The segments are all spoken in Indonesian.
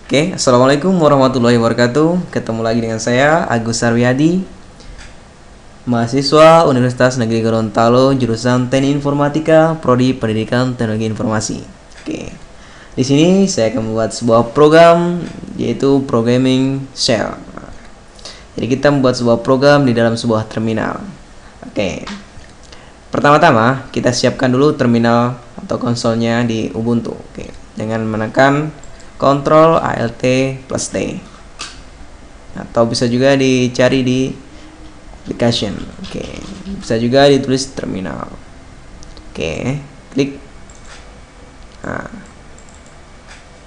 Oke, assalamualaikum warahmatullahi wabarakatuh. Ketemu lagi dengan saya Agus Sarwiadi, mahasiswa Universitas Negeri Gorontalo, jurusan Teknik Informatika, Prodi Pendidikan Teknologi Informasi. Oke, di sini saya akan membuat sebuah program yaitu Programming Shell. Jadi kita membuat sebuah program di dalam sebuah terminal. Oke, pertama-tama kita siapkan dulu terminal atau konsolnya di Ubuntu. Oke, dengan menekan Ctrl Alt plus T, atau bisa juga dicari di application. Oke, bisa juga ditulis terminal. Oke, klik. Nah,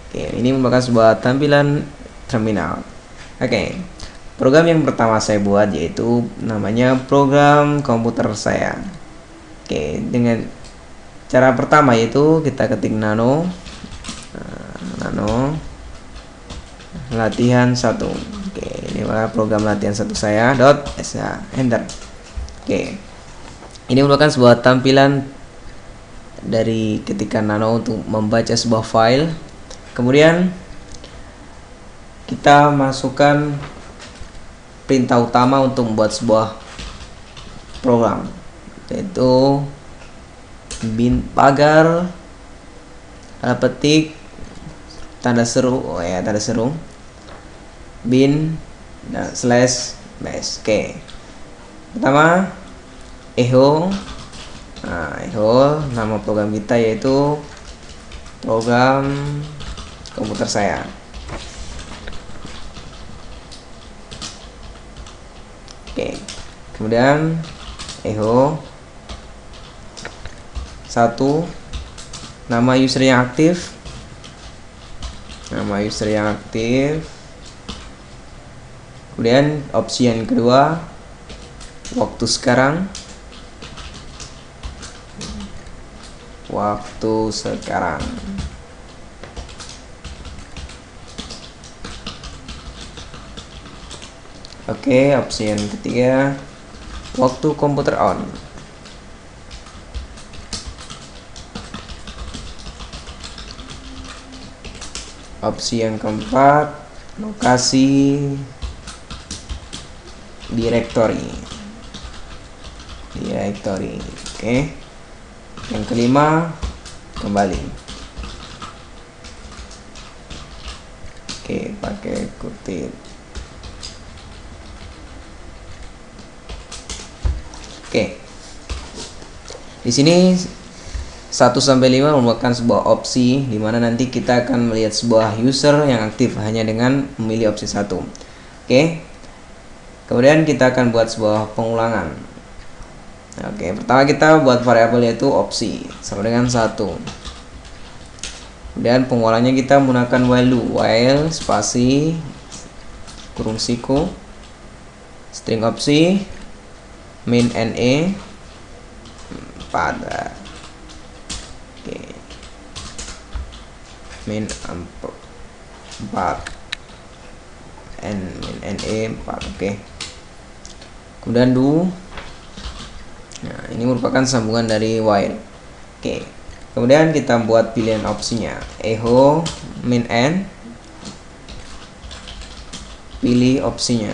oke, ini merupakan sebuah tampilan terminal. Oke, program yang pertama saya buat yaitu namanya program komputer saya. Oke, dengan cara pertama yaitu kita ketik nano latihan 1. Oke, ini adalah program latihan 1 saya .sh, enter. Oke, ini merupakan sebuah tampilan dari ketika nano untuk membaca sebuah file. Kemudian kita masukkan perintah utama untuk membuat sebuah program, yaitu bin pagar petik tanda seru, bin slash bash. Oke, pertama echo. Echo nama program kita yaitu program komputer saya. Oke, kemudian echo 1, nama user yang aktif, kemudian opsi yang kedua waktu sekarang, oke, opsi yang ketiga waktu komputer on. Opsi yang keempat lokasi directory. Oke, yang kelima kembali. Oke, pakai kutip. Oke, di sini 1-5 merupakan sebuah opsi di mana nanti kita akan melihat sebuah user yang aktif hanya dengan memilih opsi 1. Oke, kemudian kita akan buat sebuah pengulangan. Oke, pertama kita buat variabel yaitu opsi sama dengan 1. Kemudian pengulangannya kita menggunakan while spasi kurung siku string opsi min ne 4. Oke, min 4 min ne 4. Oke, kemudian do. Nah, ini merupakan sambungan dari while. Oke, kemudian kita buat pilihan opsinya echo min n, pilih opsinya.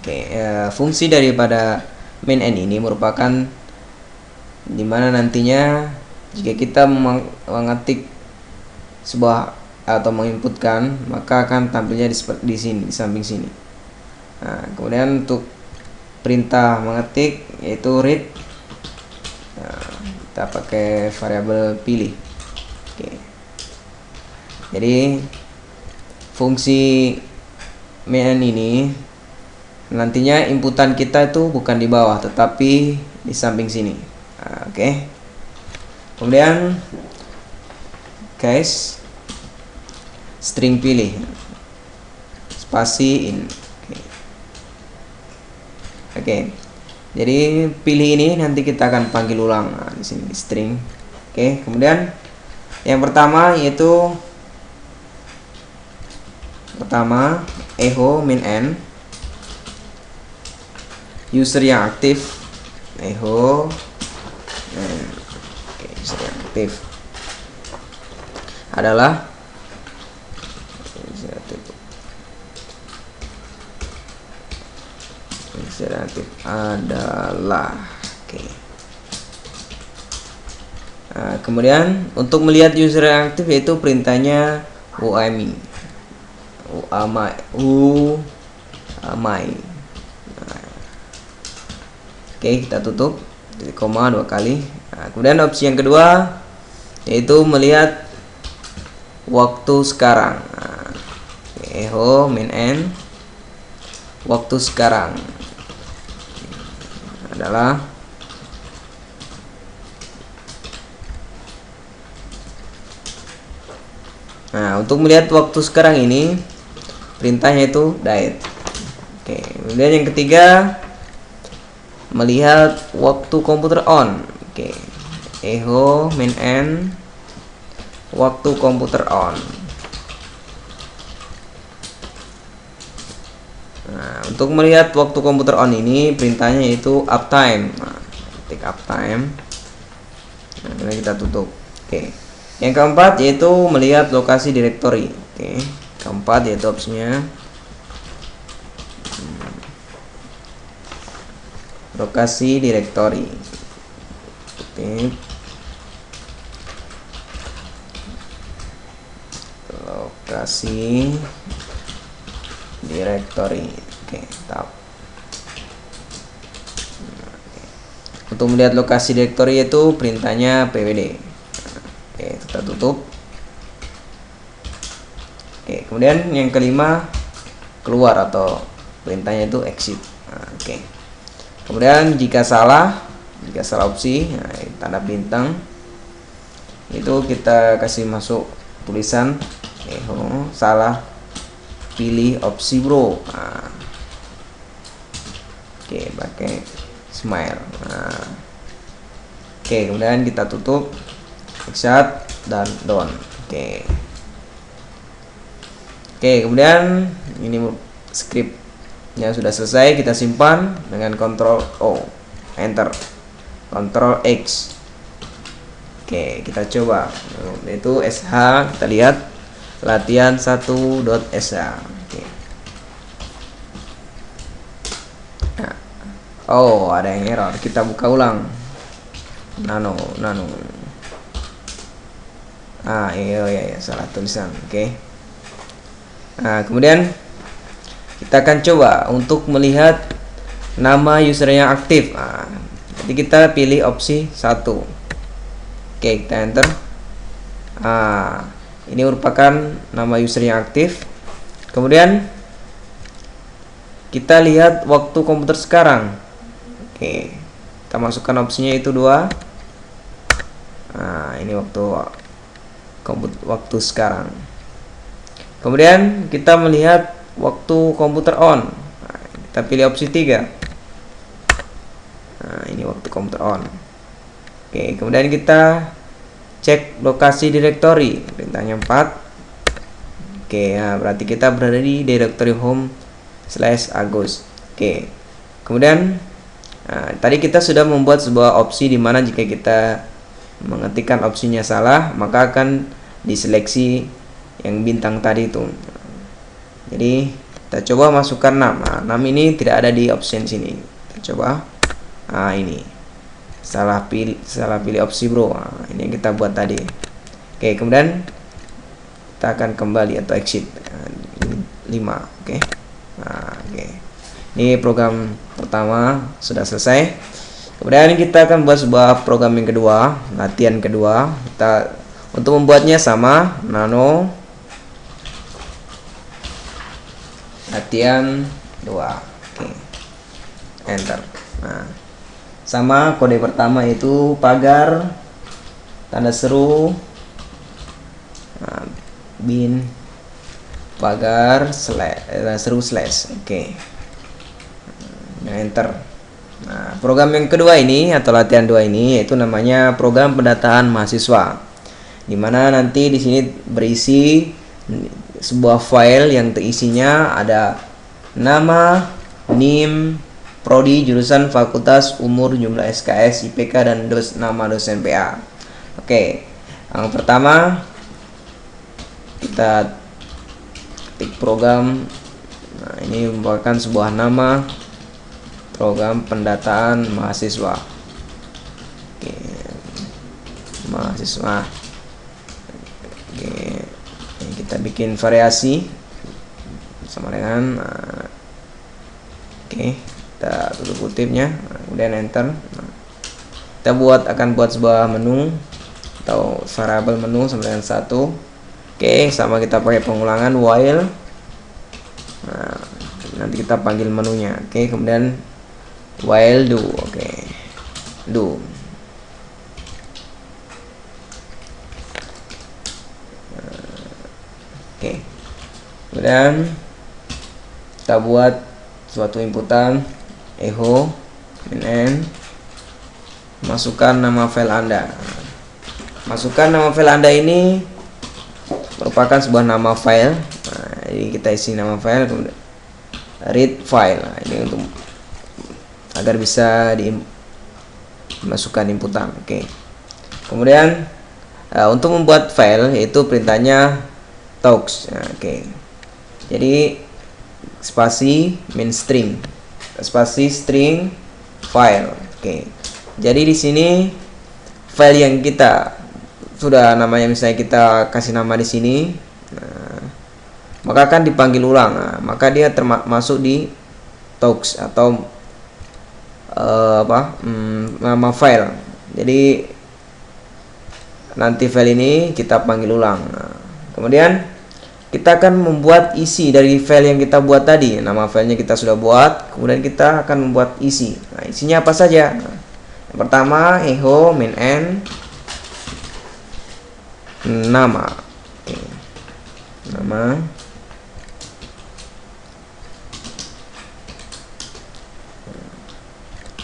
Oke, fungsi daripada min n ini merupakan dimana nantinya jika kita mengetik sebuah atau menginputkan, maka akan tampilnya di sini, di samping sini. Nah, kemudian untuk perintah mengetik yaitu read, kita pakai variabel pilih. Oke, jadi fungsi min ini nantinya inputan kita itu bukan di bawah tetapi di samping sini. Oke, kemudian guys string pilih spasi in. Oke, jadi pilih ini nanti kita akan panggil ulang. Nah, di sini di string. Oke, kemudian yang pertama yaitu echo min n, user yang aktif echo user yang aktif adalah user yang aktif adalah. Oke. Nah, kemudian untuk melihat user yang aktif yaitu perintahnya UAMI. Nah, oke, kita tutup titik koma 2 kali. Nah, kemudian opsi yang kedua yaitu melihat waktu sekarang. Nah, echo main end waktu sekarang adalah untuk melihat waktu sekarang ini perintahnya itu date. Oke, kemudian yang ketiga melihat waktu komputer on. Oke, echo main end waktu komputer on. Nah, untuk melihat waktu komputer on ini perintahnya yaitu uptime. Nah, ketik uptime. Nah, kemudian kita tutup. Oke. Yang keempat yaitu melihat lokasi directory. Oke. Keempat yaitu opsinya lokasi directory. Oke. Lokasi directory. Oke, tab. Untuk melihat lokasi directory itu perintahnya pwd. Oke, kita tutup. Oke, kemudian yang kelima keluar atau perintahnya itu exit. Nah, oke. Kemudian jika salah opsi, nah, tanda bintang itu kita kasih masuk tulisan salah pilih opsi bro. Nah, oke, pakai smile. Nah, oke, kemudian kita tutup, exit dan done. Oke, kemudian ini scriptnya sudah selesai, kita simpan dengan Ctrl O, Enter, Ctrl X. Oke, kita coba, yaitu sh, kita lihat latihan 1.sh. Oke. Nah, oh, ada yang error, kita buka ulang. Nano. Iya, salah tulisan. Oke. Nah, kemudian kita akan coba untuk melihat nama user yang aktif. Nah, jadi kita pilih opsi 1. Oke, kita enter. Ini merupakan nama user yang aktif. Kemudian kita lihat waktu komputer sekarang. Oke, kita masukkan opsinya itu 2. Nah, ini waktu sekarang. Kemudian kita melihat waktu komputer on. Nah, kita pilih opsi 3. Nah, ini waktu komputer on. Oke, kemudian kita cek lokasi directory, perintahnya 4. Oke, ya, berarti kita berada di directory home/agus. Oke, kemudian tadi kita sudah membuat sebuah opsi di mana jika kita mengetikkan opsinya salah maka akan diseleksi yang bintang tadi itu. Jadi kita coba masukkan 6. 6 ini tidak ada di option sini. Kita coba. Ini salah pilih opsi bro. Ini yang kita buat tadi. Oke, kemudian kita akan kembali atau exit. 5. Oke. Oke. Ini program pertama sudah selesai. Kemudian kita akan buat sebuah program yang kedua, latihan kedua. Untuk membuatnya sama, nano latihan 2. Oke. Enter. Nah, sama kode pertama itu pagar tanda seru bin pagar seru slash. Oke. Nah, enter. Nah, program yang kedua ini atau latihan 2 ini yaitu namanya program pendataan mahasiswa. Dimana nanti di sini berisi sebuah file yang terisinya ada nama, NIM, prodi, jurusan, fakultas, umur, jumlah SKS, IPK dan nama dosen PA. Oke. Yang pertama kita ketik program. Nah, ini merupakan sebuah nama program pendataan mahasiswa. Oke, mahasiswa. Oke, ini kita bikin variasi sama dengan oke, kita tutup kutipnya, kemudian enter. Kita akan buat sebuah menu atau variabel menu sama dengan 1. Oke, sama kita pakai pengulangan while. Nah, nanti kita panggil menunya. Oke, kemudian while do. Oke, do. Oke, kemudian kita buat suatu inputan echo min masukkan nama file Anda. Masukkan nama file Anda ini merupakan sebuah nama file. Nah, jadi kita isi nama file, kemudian read file. Nah, ini untuk agar bisa dimasukkan inputan. Oke. Kemudian untuk membuat file yaitu perintahnya talks. Nah, oke. Jadi spasi min string, spasi string file. Oke. Jadi di sini file yang kita sudah namanya, misalnya kita kasih nama di sini, nah, maka akan dipanggil ulang. Nah, maka dia termasuk di talks atau nama file. Jadi nanti file ini kita panggil ulang. Nah, kemudian kita akan membuat isi dari file yang kita buat tadi. Nama filenya kita sudah buat, kemudian kita akan membuat isi. Nah, isinya apa saja? Nah, yang pertama echo min nama. Oke. Nama.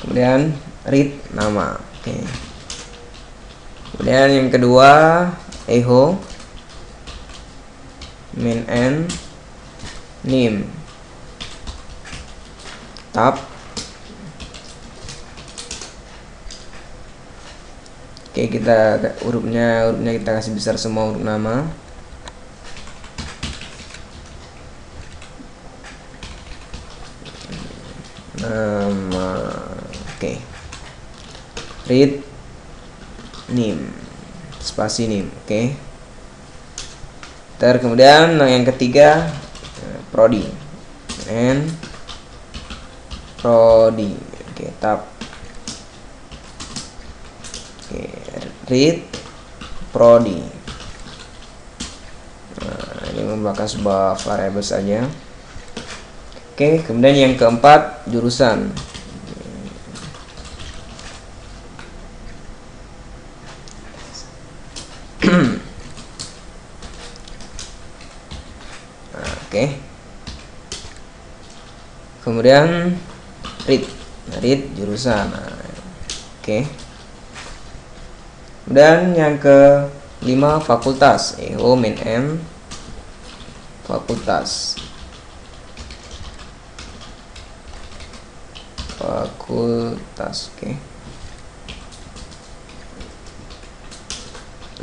Kemudian read nama. Oke. Kemudian yang kedua echo min name tab. Oke, kita hurufnya kita kasih besar semua huruf nama. Oke. Read name spasi name. Oke. Kemudian yang ketiga prodi prodi. Oke, tab. Oke, read prodi. Nah, ini merupakan sebuah variabel saja. Oke, kemudian yang keempat jurusan. Oke. Kemudian read jurusan. Oke. Kemudian yang ke-5 fakultas. echo min fakultas. Fakultas. Oke.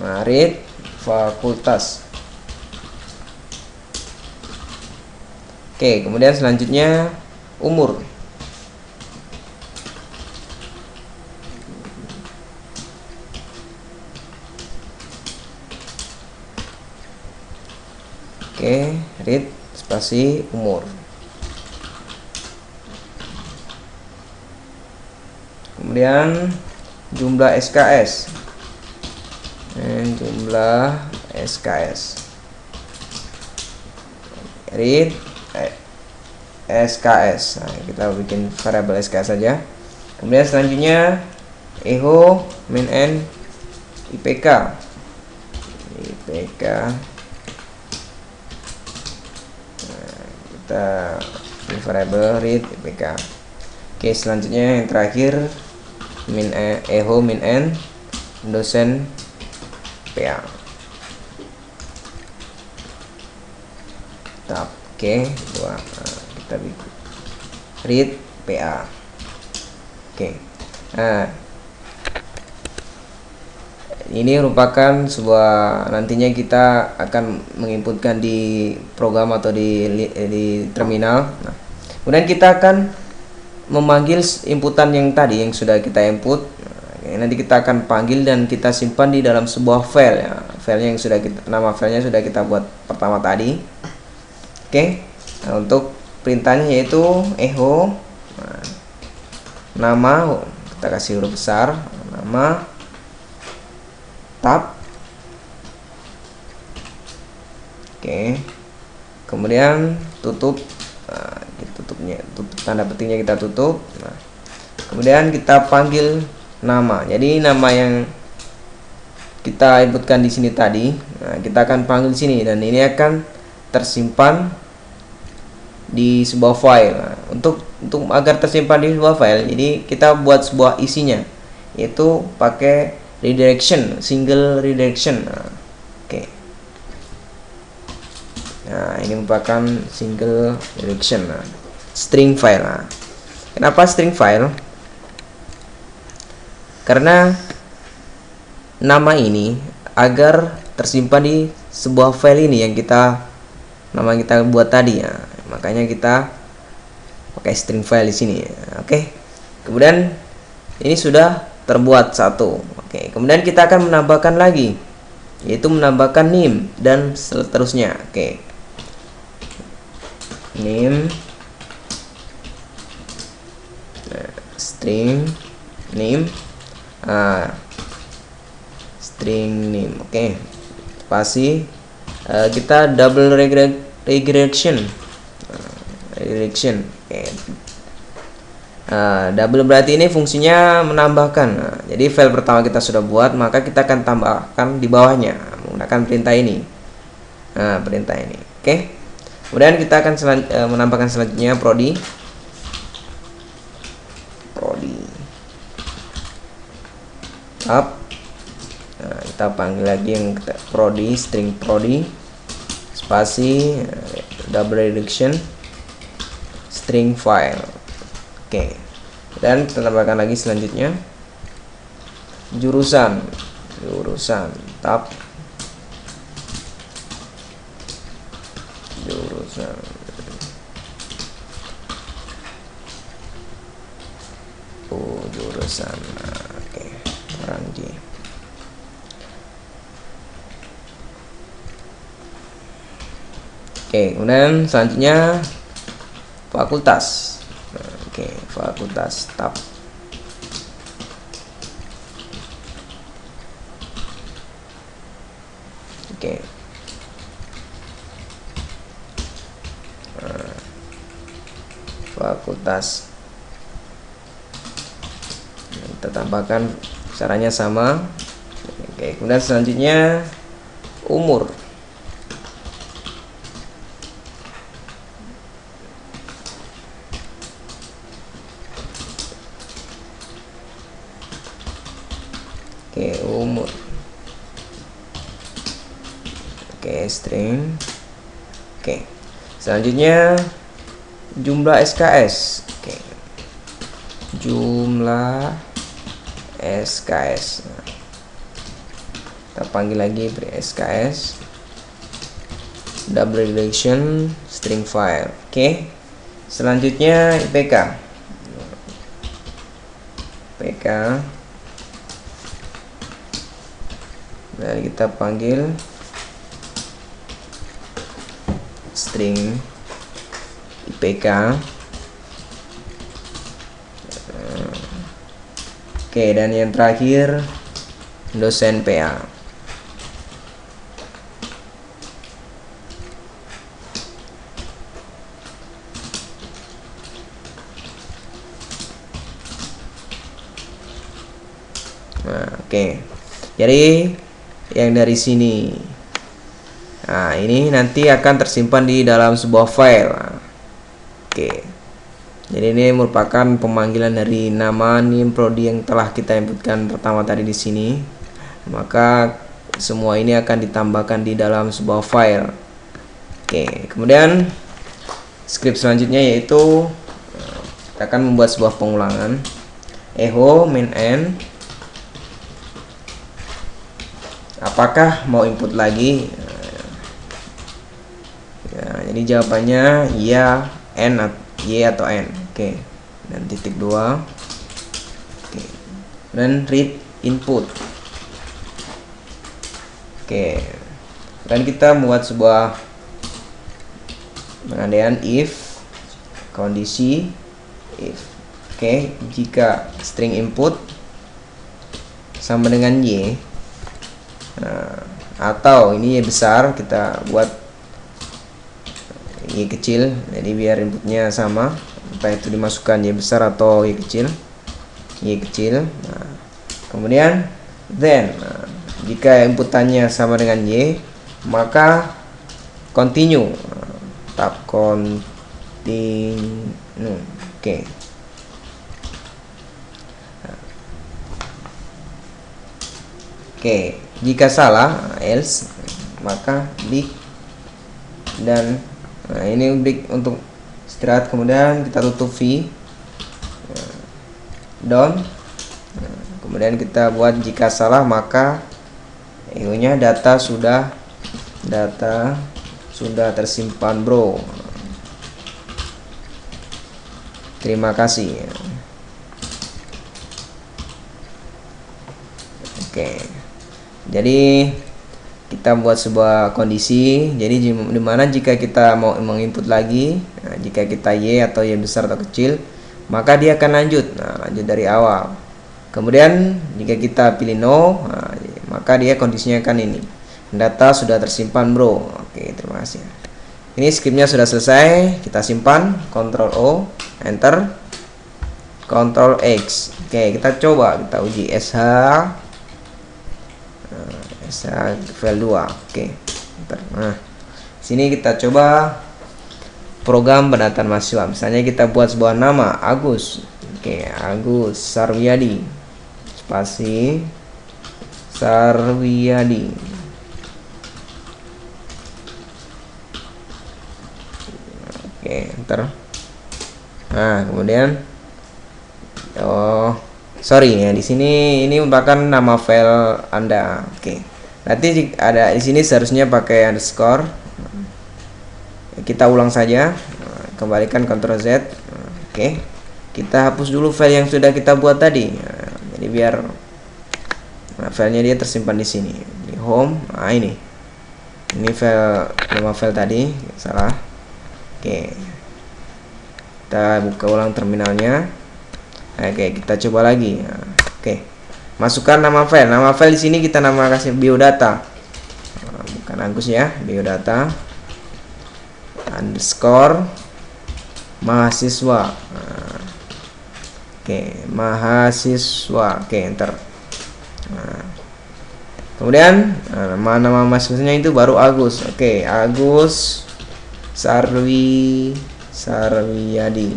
Nah, read fakultas. Oke, kemudian selanjutnya umur. Oke, read spasi umur. Kemudian jumlah SKS. Jumlah SKS. Read SKS. Nah, kita bikin variabel SKS saja. Kemudian selanjutnya echo min IPK. IPK. Nah, kita bikin variabel read IPK. Oke, selanjutnya yang terakhir echo min dosen PA. Tab. Oke, dua. Nah, kita bikin read PA. Oke. Nah, ini merupakan sebuah, nantinya kita akan menginputkan di program atau di terminal. Nah, kemudian kita akan memanggil inputan yang tadi yang sudah kita input. Nanti kita akan panggil dan kita simpan di dalam sebuah file ya. Filenya yang sudah kita, nama filenya sudah kita buat pertama tadi. Oke. Nah, untuk perintahnya yaitu echo. Nah, nama kita kasih huruf besar, nama, tab. Oke. Kemudian tutup. Nah, tanda petiknya kita tutup. Nah, kemudian kita panggil nama. Jadi nama yang kita inputkan di sini tadi, nah, kita akan panggil di sini dan ini akan tersimpan di sebuah file. Nah, untuk agar tersimpan di sebuah file, jadi kita buat sebuah isinya, yaitu pakai redirection, single redirection. Nah, oke. Nah, ini merupakan single redirection. Nah, string file. Nah, kenapa string file? Karena nama ini agar tersimpan di sebuah file ini yang nama kita buat tadi ya. Makanya kita pakai string file di sini. Oke. Kemudian ini sudah terbuat satu. Oke. Kemudian kita akan menambahkan lagi, yaitu menambahkan name dan seterusnya. Oke. Name, string name, string name. Oke. Spasi, kita double redirection. Oke. Double berarti ini fungsinya menambahkan. Nah, jadi file pertama kita sudah buat, maka kita akan tambahkan di bawahnya menggunakan perintah ini. Nah, perintah ini. Oke. Kemudian kita akan menambahkan selanjutnya prodi. Up. Nah, kita panggil lagi yang prodi, string prodi, spasi, double redirection, string file. Oke. Dan kita tambahkan lagi selanjutnya jurusan, tab, jurusan. Jurusan. Oke. Orang J. Oke, kemudian selanjutnya fakultas. Oke, fakultas, tab. Oke. Fakultas. Kita tambahkan caranya sama. Oke, kemudian selanjutnya umur. Oke, umur. Oke, string. Oke. Selanjutnya jumlah SKS. Oke. Jumlah SKS. Nah, kita panggil lagi SKS, double redirection, string file. Oke. Selanjutnya IPK. Nah, kita panggil string IPK. Oke, dan yang terakhir dosen PA. Nah, oke. Jadi yang dari sini, nah ini nanti akan tersimpan di dalam sebuah file. Oke. Jadi ini merupakan pemanggilan dari nama name prodi yang telah kita inputkan pertama tadi di sini. Maka semua ini akan ditambahkan di dalam sebuah file. Oke. Kemudian script selanjutnya yaitu kita akan membuat sebuah pengulangan. Echo main n. Apakah mau input lagi? Ya, jadi jawabannya ya, n, y atau n. Oke. dan titik 2. Oke. Dan read input. Oke. Dan kita membuat sebuah pengandaian if kondisi if. Oke, jika string input sama dengan y, atau ini y besar, kita buat y kecil, jadi biar inputnya sama, entah itu dimasukkan y besar atau y kecil. Nah, kemudian then, jika inputannya sama dengan y, maka continue, tab continue. Oke. Oke, jika salah else, maka break. Dan ini break untuk istirahat, kemudian kita tutup v down. Kemudian kita buat jika salah maka nya data sudah tersimpan bro. Terima kasih. Oke. Jadi kita buat sebuah kondisi. Jadi dimana jika kita mau menginput lagi, jika kita y atau y besar atau kecil, maka dia akan lanjut. Lanjut dari awal. Kemudian jika kita pilih no, maka dia kondisinya akan ini. Data sudah tersimpan bro. Oke, terima kasih. Ini scriptnya sudah selesai. Kita simpan. Ctrl O, enter, Ctrl X. Oke, kita coba, kita uji sh file 2. Oke. Nah, sini kita coba program pendataan mahasiswa. Misalnya kita buat sebuah nama Agus. Oke, Agus Sarwiyadi. Spasi Sarwiyadi. Oke, enter. Nah, kemudian sorry ya, di sini ini merupakan nama file Anda. Oke. Nanti ada di sini seharusnya pakai underscore. Kita ulang saja. Kembalikan Ctrl Z. Oke. Kita hapus dulu file yang sudah kita buat tadi. Jadi biar filenya dia tersimpan di sini. Di home. Nah, ini. Ini file, nama file tadi, salah. Oke. Kita buka ulang terminalnya. Oke, kita coba lagi. Oke. Masukkan nama file. Nama file di sini kita nama kasih biodata. Bukan Agus ya, biodata underscore mahasiswa. Oke, mahasiswa. Oke, enter. Kemudian nama mahasiswanya itu baru Agus. Oke, Agus Sarwiyadi.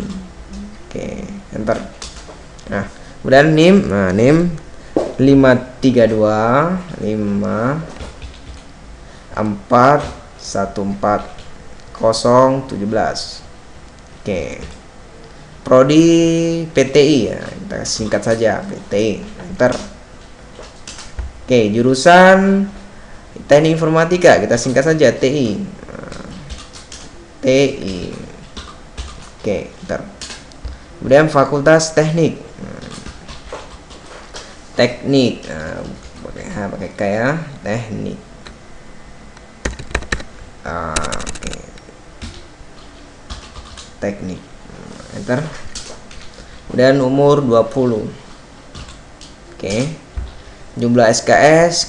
Oke, enter. Nah, kemudian name. Nah, name 532 5414017. Oke. Prodi PTI ya, kita singkat saja PTI. Enter. Oke, jurusan Teknik Informatika, kita singkat saja TI. TI. Oke, enter. Kemudian fakultas teknik. Teknik, pakai kayak teknik. Oke. Teknik. Enter. Kemudian umur 20. Oke. Jumlah SKS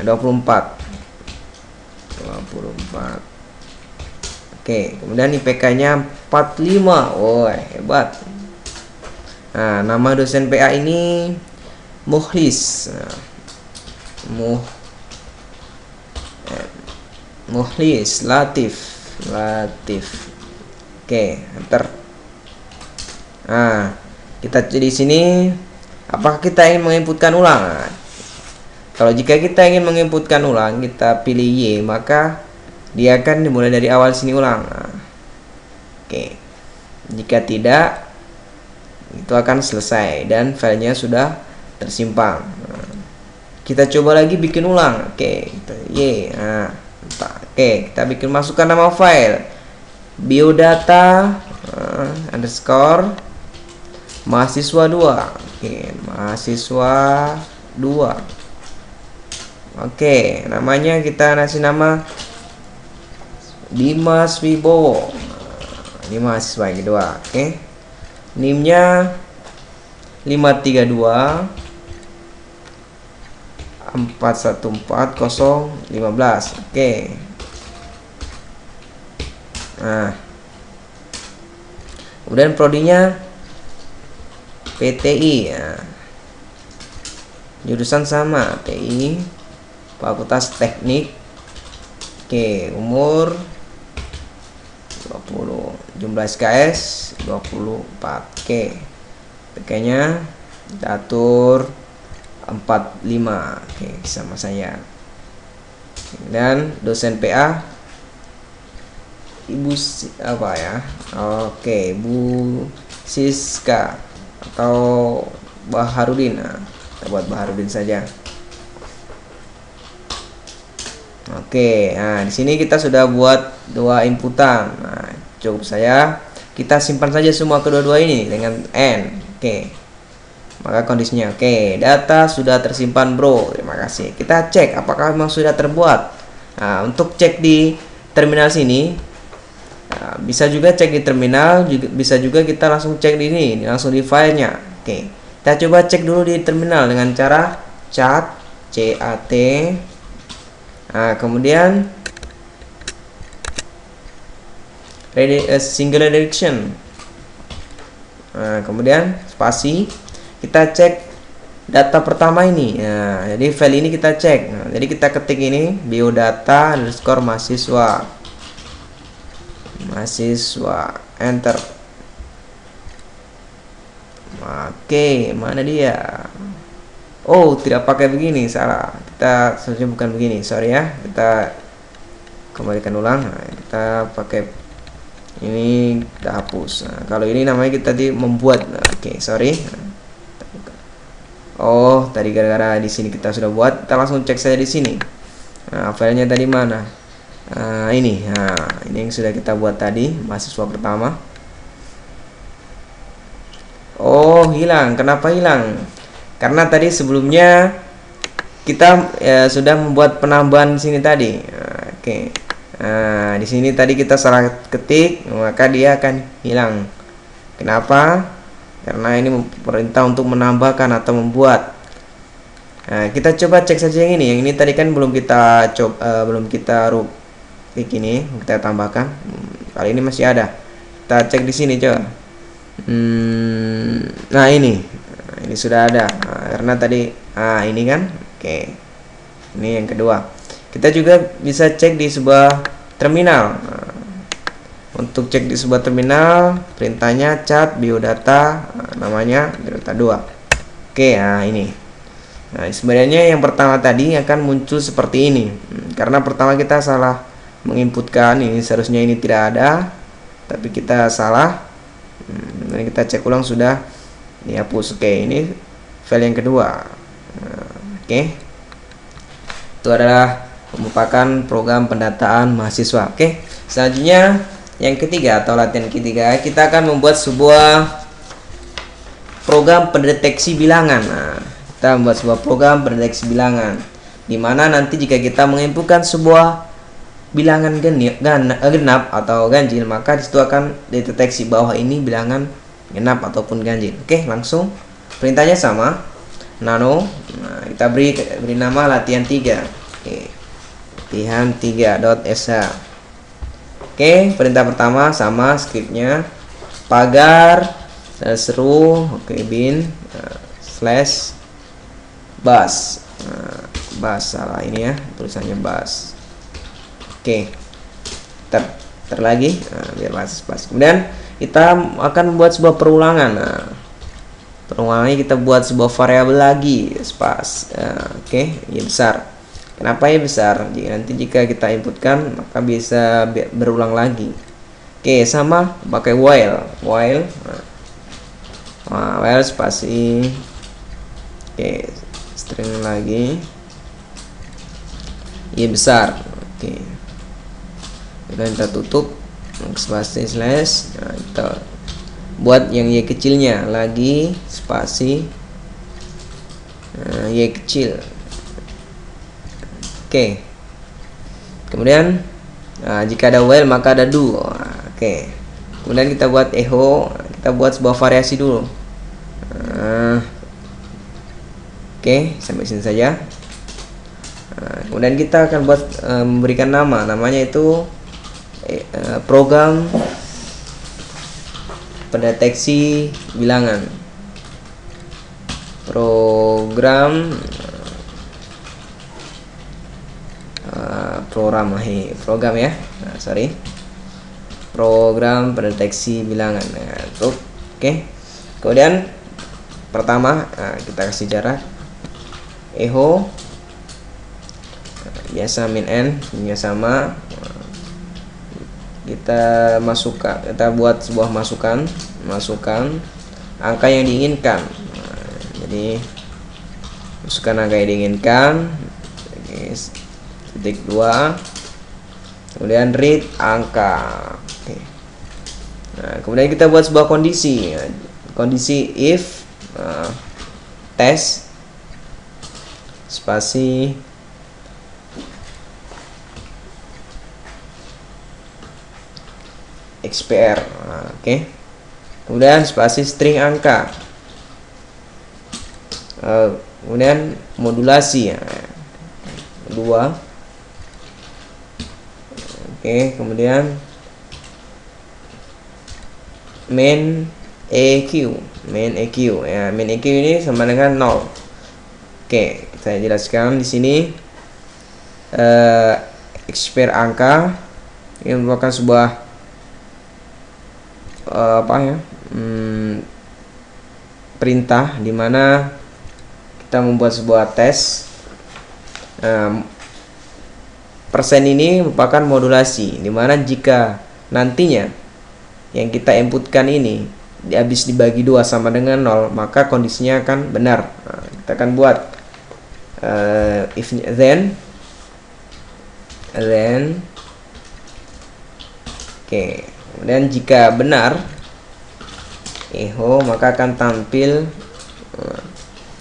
24. Oke, kemudian IPK-nya 45. Woi, hebat. Nah, nama dosen PA ini Mukhlis. Mukhlis Latif. Oke, enter. Nah, kita di sini apakah kita ingin menginputkan ulang? Kalau jika kita ingin menginputkan ulang, kita pilih Y, maka dia akan dimulai dari awal sini ulang. Oke. Jika tidak, itu akan selesai dan filenya sudah tersimpan. Kita coba lagi bikin ulang. Oke, Y. Oke, kita bikin, masukkan nama file biodata underscore mahasiswa 2. Oke, mahasiswa 2. Oke, namanya kita kasih nama Dimas Wibowo. Ini mahasiswa yang kedua. Oke, NIM-nya 532 414015. Oke. Nah, kemudian prodinya PTI ya. Jurusan sama, TI, Fakultas Teknik. Oke, umur 20, jumlah SKS 24. Oke, PK-nya kita atur 45. Oke, sama saya. Dan dosen PA Ibu apa ya? Oke, Bu Siska atau Baharudin. Nah, kita buat Baharudin saja. Oke, nah di sini kita sudah buat 2 inputan. Nah, cukup saya. Kita simpan saja semua kedua-dua ini dengan N. Oke. Maka kondisinya oke, data sudah tersimpan, Bro. Terima kasih. Kita cek apakah memang sudah terbuat. Nah, untuk cek di terminal sini, nah, bisa juga cek di terminal, juga bisa juga kita langsung cek di ini, langsung di filenya. Oke. Kita coba cek dulu di terminal dengan cara cat, CAT. Nah, kemudian single direction. Nah, kemudian spasi. Kita cek data pertama ini. Nah, jadi file ini kita cek. Nah, jadi kita ketik ini biodata underscore mahasiswa. Mahasiswa, enter. Oke, mana dia? Oh, tidak pakai begini, salah. Kita seharusnya bukan begini, sorry ya. Kita kembalikan ulang. Nah, kita pakai ini, kita hapus. Nah, kalau ini namanya kita tadi membuat. Nah, oke, sorry. Oh, tadi gara-gara di sini kita sudah buat. Kita langsung cek saja di sini. Nah, filenya tadi mana? Ini. Nah, ini yang sudah kita buat tadi, mahasiswa pertama. Oh, hilang. Kenapa hilang? Karena tadi sebelumnya kita sudah membuat penambahan di sini tadi. Oke. Nah, di sini tadi kita salah ketik, maka dia akan hilang. Kenapa? Karena ini perintah untuk menambahkan atau membuat. Nah, kita coba cek saja yang ini. Yang ini tadi kan belum kita coba, belum kita klik ini, kita tambahkan. Kali ini masih ada. Kita cek di sini coba. Nah, ini sudah ada. Nah, karena tadi ini kan. Oke. Ini yang kedua. Kita juga bisa cek di sebuah terminal. Nah, untuk cek di sebuah terminal, perintahnya cat biodata, namanya biodata 2. Oke, nah ini. Nah, sebenarnya yang pertama tadi akan muncul seperti ini. Karena pertama kita salah menginputkan, ini seharusnya ini tidak ada, tapi kita salah. Dan kita cek ulang sudah dihapus. Oke, ini file yang kedua. Oke. Itu adalah merupakan program pendataan mahasiswa. Oke. Selanjutnya yang ketiga atau latihan ketiga, kita akan membuat sebuah program pendeteksi bilangan. Nah, kita membuat sebuah program pendeteksi bilangan, di mana nanti jika kita menginputkan sebuah bilangan genap atau ganjil, maka disitu akan dideteksi bahwa ini bilangan genap ataupun ganjil. Oke, langsung perintahnya sama, nano. Nah, kita beri nama latihan 3. Oke, latihan 3.sh. Oke, perintah pertama sama scriptnya, pagar seru. Oke, bin slash bus. Bus salah ini ya, tulisannya bus. Oke, ter lagi, biar bus. Kemudian kita akan membuat sebuah perulangan. Nah, perulangannya kita buat sebuah variabel lagi, spas. Oke, ini besar. Kenapa ya besar? Nanti jika kita inputkan maka bisa berulang lagi. Oke, sama pakai while. While spasi. Oke, string lagi. Iya besar. Oke. Dan kita tutup spasi slash. Nah, kita buat yang Y kecilnya lagi spasi Y kecil. Oke. Kemudian jika ada while maka ada do. Oke. Kemudian kita buat echo, kita buat sebuah variasi dulu. Oke, sampai sini saja. Kemudian kita akan buat memberikan namanya itu program pendeteksi bilangan. Program ya. Program pendeteksi bilangan. Oke. Kemudian pertama kita kasih jarak echo biasa min n nya sama. Kita buat sebuah masukan angka yang diinginkan. Jadi masukkan angka yang diinginkan, titik 2, kemudian read angka. Oke. Kemudian kita buat sebuah kondisi if test spasi XPR. Oke. Kemudian spasi string angka. Kemudian modulasi 2. Oke, kemudian main EQ ya, main EQ ini sama dengan 0. Oke, saya jelaskan di sini XPR angka ini merupakan sebuah perintah di mana kita membuat sebuah tes. Persen ini merupakan modulasi di mana jika nantinya yang kita inputkan ini habis dibagi 2 sama dengan 0, maka kondisinya akan benar. Kita akan buat if then oke. Kemudian jika benar echo maka akan tampil,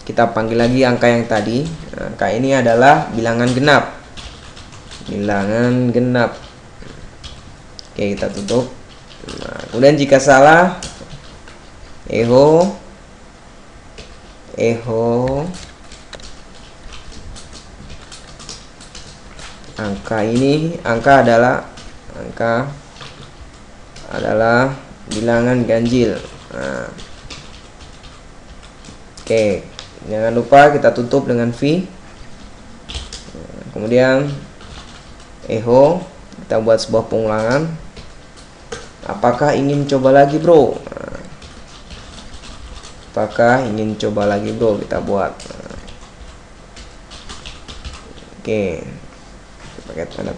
kita panggil lagi angka yang tadi. Angka ini adalah bilangan genap. Oke, kita tutup. Kemudian jika salah echo angka adalah bilangan ganjil. Oke, jangan lupa kita tutup dengan V. Kemudian echo, kita buat sebuah pengulangan. Apakah ingin coba lagi, bro? Kita buat. Oke, pakai tanda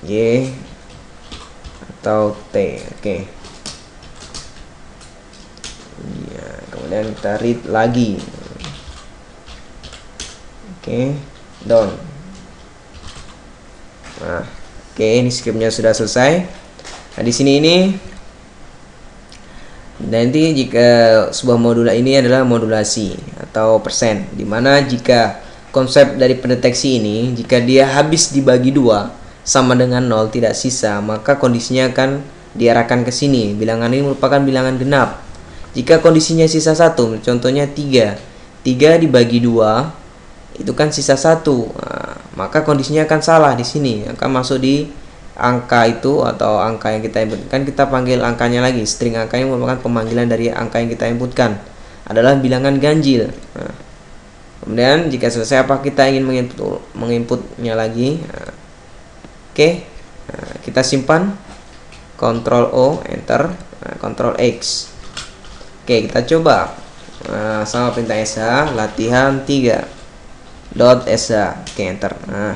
Y atau T. Oke. Ya, kemudian kita read lagi. Oke, done. Nah, oke, ini scriptnya sudah selesai. Nah, di sini nanti jika sebuah ini adalah modulasi atau persen, dimana jika konsep dari pendeteksi ini, jika dia habis dibagi 2 sama dengan 0 tidak sisa, maka kondisinya akan diarahkan ke sini. Bilangan ini merupakan bilangan genap. Jika kondisinya sisa 1, contohnya 3 dibagi 2 itu kan sisa 1, maka kondisinya akan salah di sini, akan masuk di angka itu atau angka yang kita inputkan. Kita panggil angkanya lagi, string angka yang merupakan pemanggilan dari angka yang kita inputkan adalah bilangan ganjil. Kemudian jika selesai apa kita ingin menginputnya lagi. Oke, kita simpan, Ctrl O, Enter, Ctrl X. Oke, kita coba sama perintah SH, latihan 3.SH. Oke, Enter. Nah,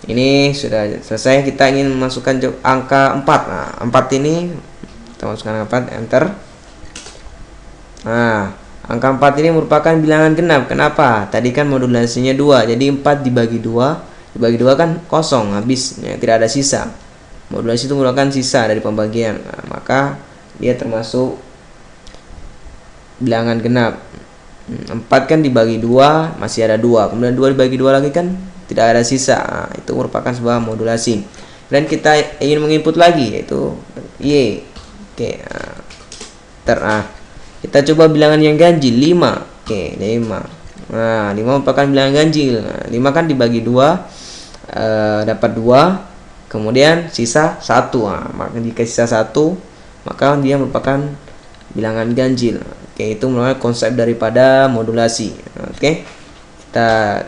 ini sudah selesai. Kita ingin memasukkan angka 4. Nah, 4 ini kita masukkan angka 4, Enter. Nah, angka 4 ini merupakan bilangan genap. Kenapa? Tadi kan modulasinya 2, jadi 4 dibagi 2 kan kosong, habis ya, tidak ada sisa. Modulasi itu merupakan sisa dari pembagian. Nah, maka dia termasuk bilangan genap. 4 kan dibagi 2 masih ada 2, kemudian 2 dibagi 2 lagi kan tidak ada sisa. Nah, itu merupakan sebuah modulasi. Dan kita ingin menginput lagi yaitu Y. Oke, kita coba bilangan yang ganjil 5. Oke, 5. Nah, 5 merupakan bilangan ganjil. Nah, 5 kan dibagi 2 dapat 2, kemudian sisa 1. Nah, maka jika sisa 1, maka dia merupakan bilangan ganjil. Oke, itu merupakan konsep daripada modulasi. Oke, kita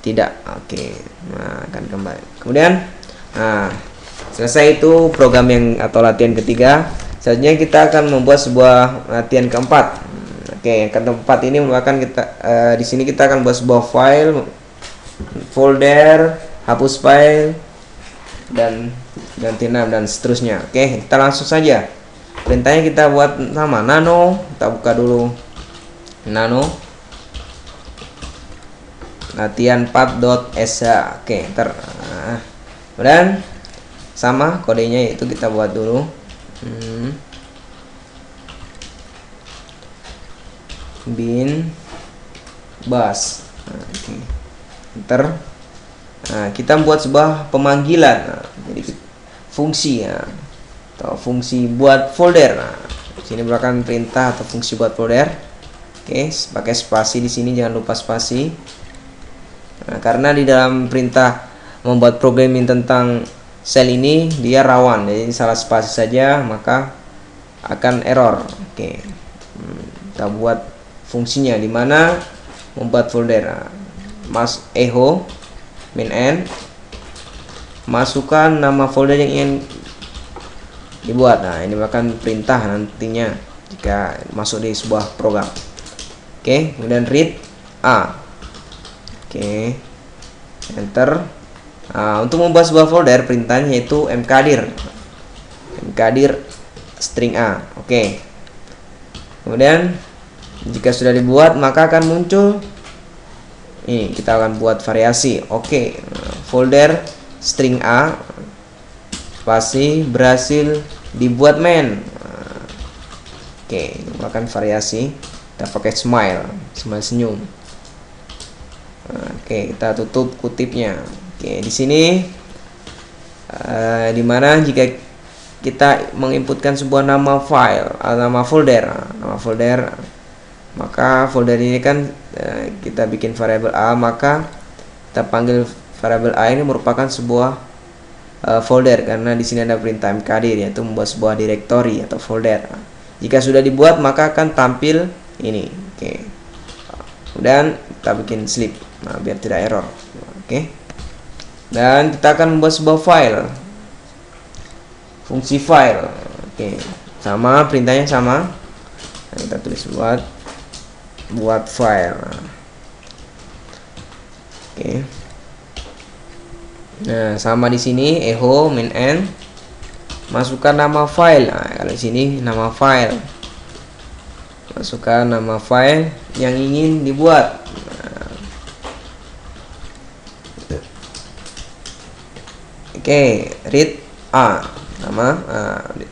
tidak. Oke, nah akan kembali. Kemudian, nah selesai itu program yang atau latihan ketiga. Selanjutnya kita akan membuat sebuah latihan keempat. Oke, yang keempat ini merupakan kita di sini kita akan buat sebuah file, folder, hapus file, dan ganti nama dan seterusnya. Oke, kita langsung saja. Perintahnya kita buat sama nano. Kita buka dulu nano latihan 4.sh. Oke, kemudian sama kodenya itu kita buat dulu bin bus. Enter. Nah, kita buat sebuah pemanggilan. Jadi fungsi ya, atau fungsi buat folder. Nah, sini merupakan perintah atau fungsi buat folder. Oke, pakai spasi di sini, jangan lupa spasi. Nah, karena di dalam perintah membuat programming tentang sel ini dia rawan, jadi salah spasi saja maka akan error. Oke, kita buat fungsinya di mana membuat folder. Nah, echo min n, masukkan nama folder yang ingin dibuat. Nah, ini merupakan perintah nantinya jika masuk di sebuah program. Oke, kemudian read a. Oke, enter. Nah, untuk membuat sebuah folder perintahnya yaitu mkdir string a. Oke, kemudian jika sudah dibuat maka akan muncul ini, kita akan buat variasi. Oke, folder string a spasi berhasil dibuat main. Oke, ini merupakan variasi. Kita pakai smile senyum. Oke, kita tutup kutipnya. Oke, di sini dimana jika kita menginputkan sebuah nama file atau nama folder, maka folder ini kan kita bikin variabel a, maka kita panggil variabel a ini merupakan sebuah folder karena di sini ada perintah mkdir yaitu membuat sebuah directory atau folder. Jika sudah dibuat maka akan tampil ini. Oke, kemudian kita bikin sleep, nah, biar tidak error. Oke, dan kita akan membuat sebuah file, fungsi file. Oke, sama perintahnya sama. Nah, kita tulis buat file. Oke, nah sama di sini echo min n, masukkan nama file. Nah, kalau di sini nama file, masukkan nama file yang ingin dibuat. Oke, read a, nama,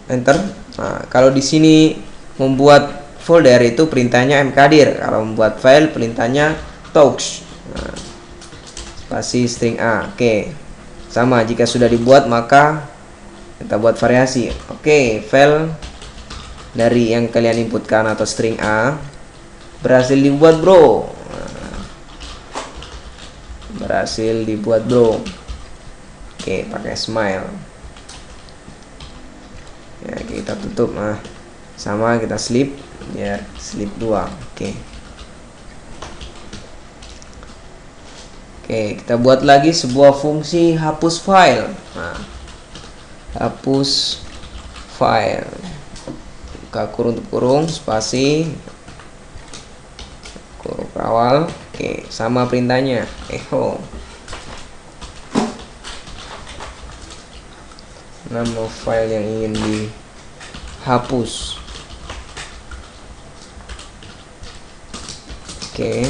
enter. Nah, kalau di sini membuat folder itu perintahnya mkdir, kalau membuat file perintahnya touch. Nah, spasi string a. Oke, sama jika sudah dibuat maka kita buat variasi. Oke, file dari yang kalian inputkan atau string a berhasil dibuat bro. Berhasil dibuat bro. Oke, pakai smile ya, kita tutup. Nah, sama kita sleep ya, sleep 2. Oke, kita buat lagi sebuah fungsi hapus file. Nah, hapus file, buka kurung tutup kurung, spasi, kurung awal. Oke, sama perintahnya echo, nama file yang ingin dihapus. Oke,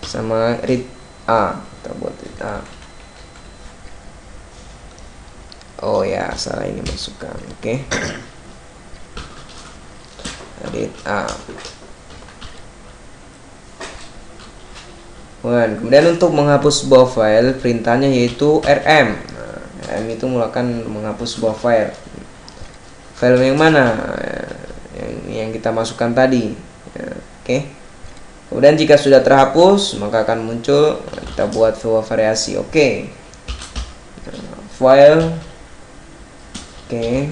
sama read a, kita buat read a. Oh ya, salah ini masukkan. Oke. Read A. Kemudian untuk menghapus sebuah file, perintahnya yaitu rm. Nah, rm itu melakukan menghapus sebuah file. File yang mana? Yang kita masukkan tadi. Oke. Kemudian jika sudah terhapus, maka akan muncul, kita buat sebuah variasi. Oke. File. Oke.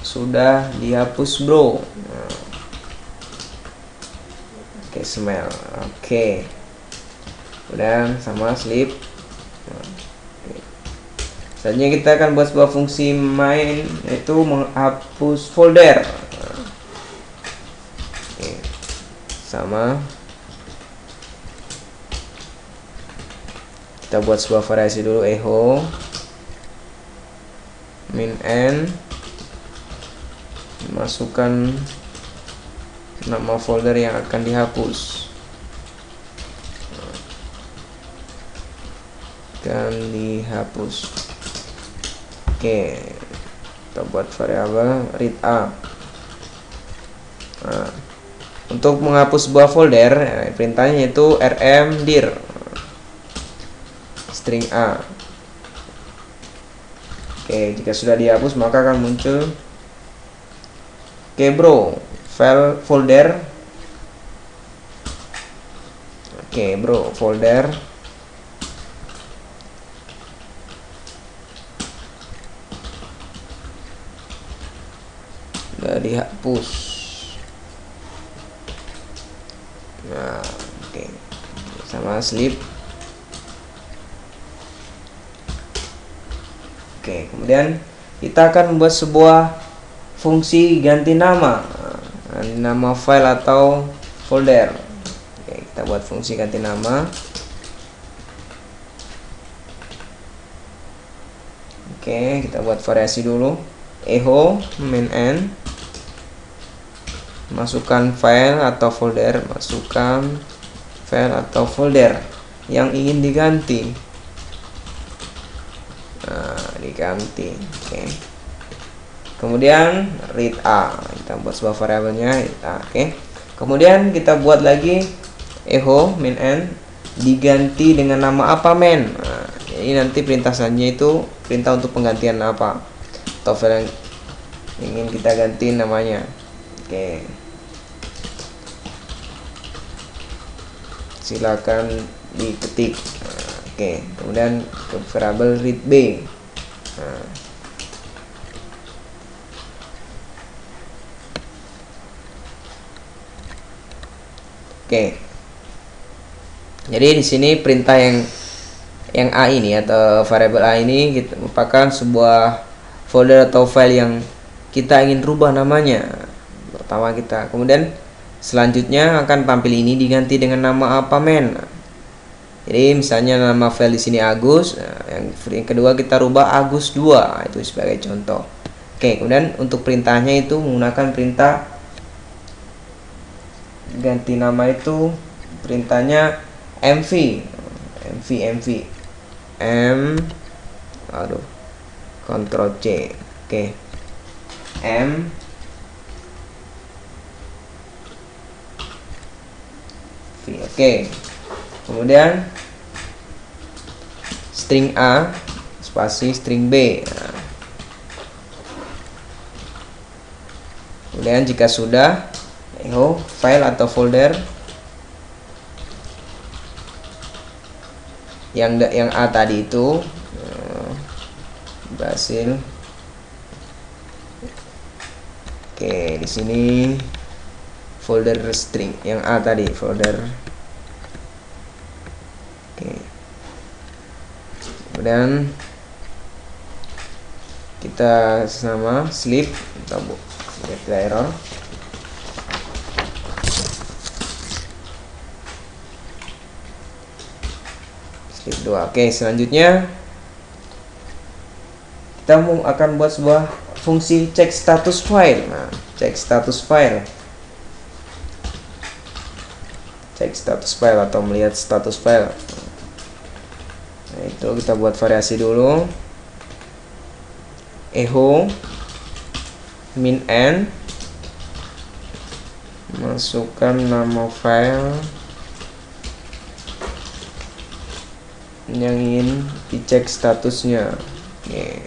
Sudah dihapus, bro. Oke, smell. Oke. Kemudian sama sleep. Selanjutnya kita akan buat sebuah fungsi main, yaitu menghapus folder. Oke. Sama. Kita buat sebuah variasi dulu, echo min n, masukkan nama folder yang akan dihapus. Oke, kita buat variabel read A. Nah, untuk menghapus sebuah folder, perintahnya yaitu rm-dir string A. Oke, jika sudah dihapus maka akan muncul, oke bro, file folder. Oke bro, folder. Sudah dihapus. Nah, oke. Sama sleep. Oke, kemudian kita akan membuat sebuah fungsi ganti nama. Nama file atau folder. Oke, kita buat fungsi ganti nama. Oke, kita buat variasi dulu, echo min n, masukkan file atau folder, masukkan file atau folder yang ingin diganti. Nah, diganti. Oke. Kemudian read A, kita buat sebuah variabelnya read A. Oke. Kemudian kita buat lagi echo min n diganti dengan nama apa men. Nah, jadi nanti perintah selanjutnya itu perintah untuk penggantian apa atau file yang ingin kita ganti namanya. Oke. Silakan diketik. Oke, kemudian ke variabel read B. Oke. Jadi di sini perintah yang A ini atau variabel A ini merupakan sebuah folder atau file yang kita ingin rubah namanya. Pertama kita, kemudian selanjutnya akan tampil ini diganti dengan nama apa men. Jadi misalnya nama file di sini Agus, yang kedua kita rubah Agus 2, itu sebagai contoh. Oke, kemudian untuk perintahnya itu menggunakan perintah ganti nama, itu perintahnya mv Ctrl C. Oke. Oke. Kemudian string A spasi string B. Nah. Kemudian jika sudah, echo file atau folder yang A tadi itu berhasil. Oke, di sini folder string yang A tadi, folder. Oke. Kemudian kita sama sleep, kita error. Sleep 2. Oke, selanjutnya kita akan buat sebuah fungsi cek status file. Nah, cek status file. Cek status file atau melihat status file. Itu kita buat variasi dulu. Echo min n, masukkan nama file yang ingin dicek statusnya. Oke.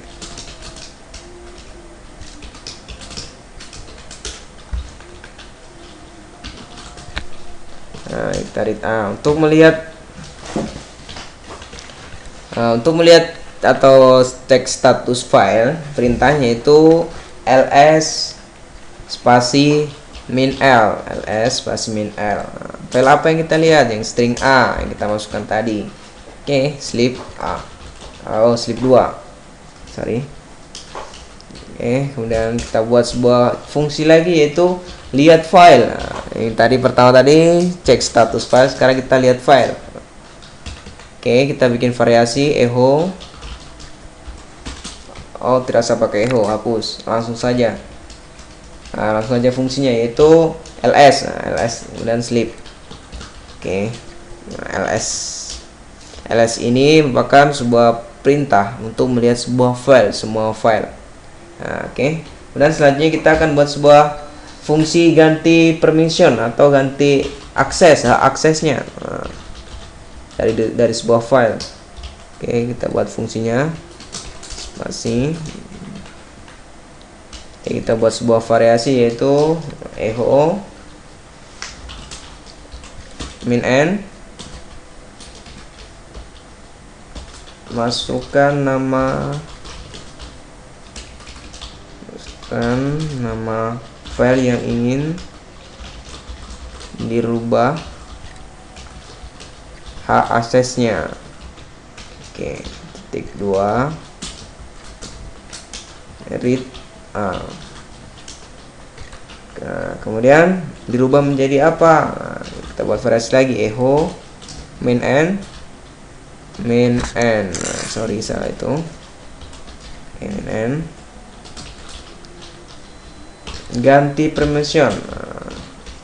Nah, kita read untuk melihat atau cek status file, perintahnya itu ls spasi min l, file apa yang kita lihat, yang string a yang kita masukkan tadi. Oke, slip a, slip 2, sorry. Oke, kemudian kita buat sebuah fungsi lagi, yaitu lihat file. Yang tadi pertama tadi cek status file, sekarang kita lihat file. Oke, kita bikin variasi echo. Tidak usah pakai echo, hapus, langsung saja. Langsung saja fungsinya, yaitu ls, kemudian slip. Oke, ls ini merupakan sebuah perintah untuk melihat sebuah file, semua file. Oke, kemudian selanjutnya kita akan buat sebuah fungsi ganti permission atau ganti aksesnya dari sebuah file. Oke, kita buat fungsinya spasi. Oke, kita buat sebuah variasi, yaitu echo min n, masukkan nama file yang ingin dirubah hak aksesnya. Oke, titik 2 read a. Kemudian dirubah menjadi apa? Kita buat variasi lagi, echo min n, sorry salah itu. Min n, ganti permission.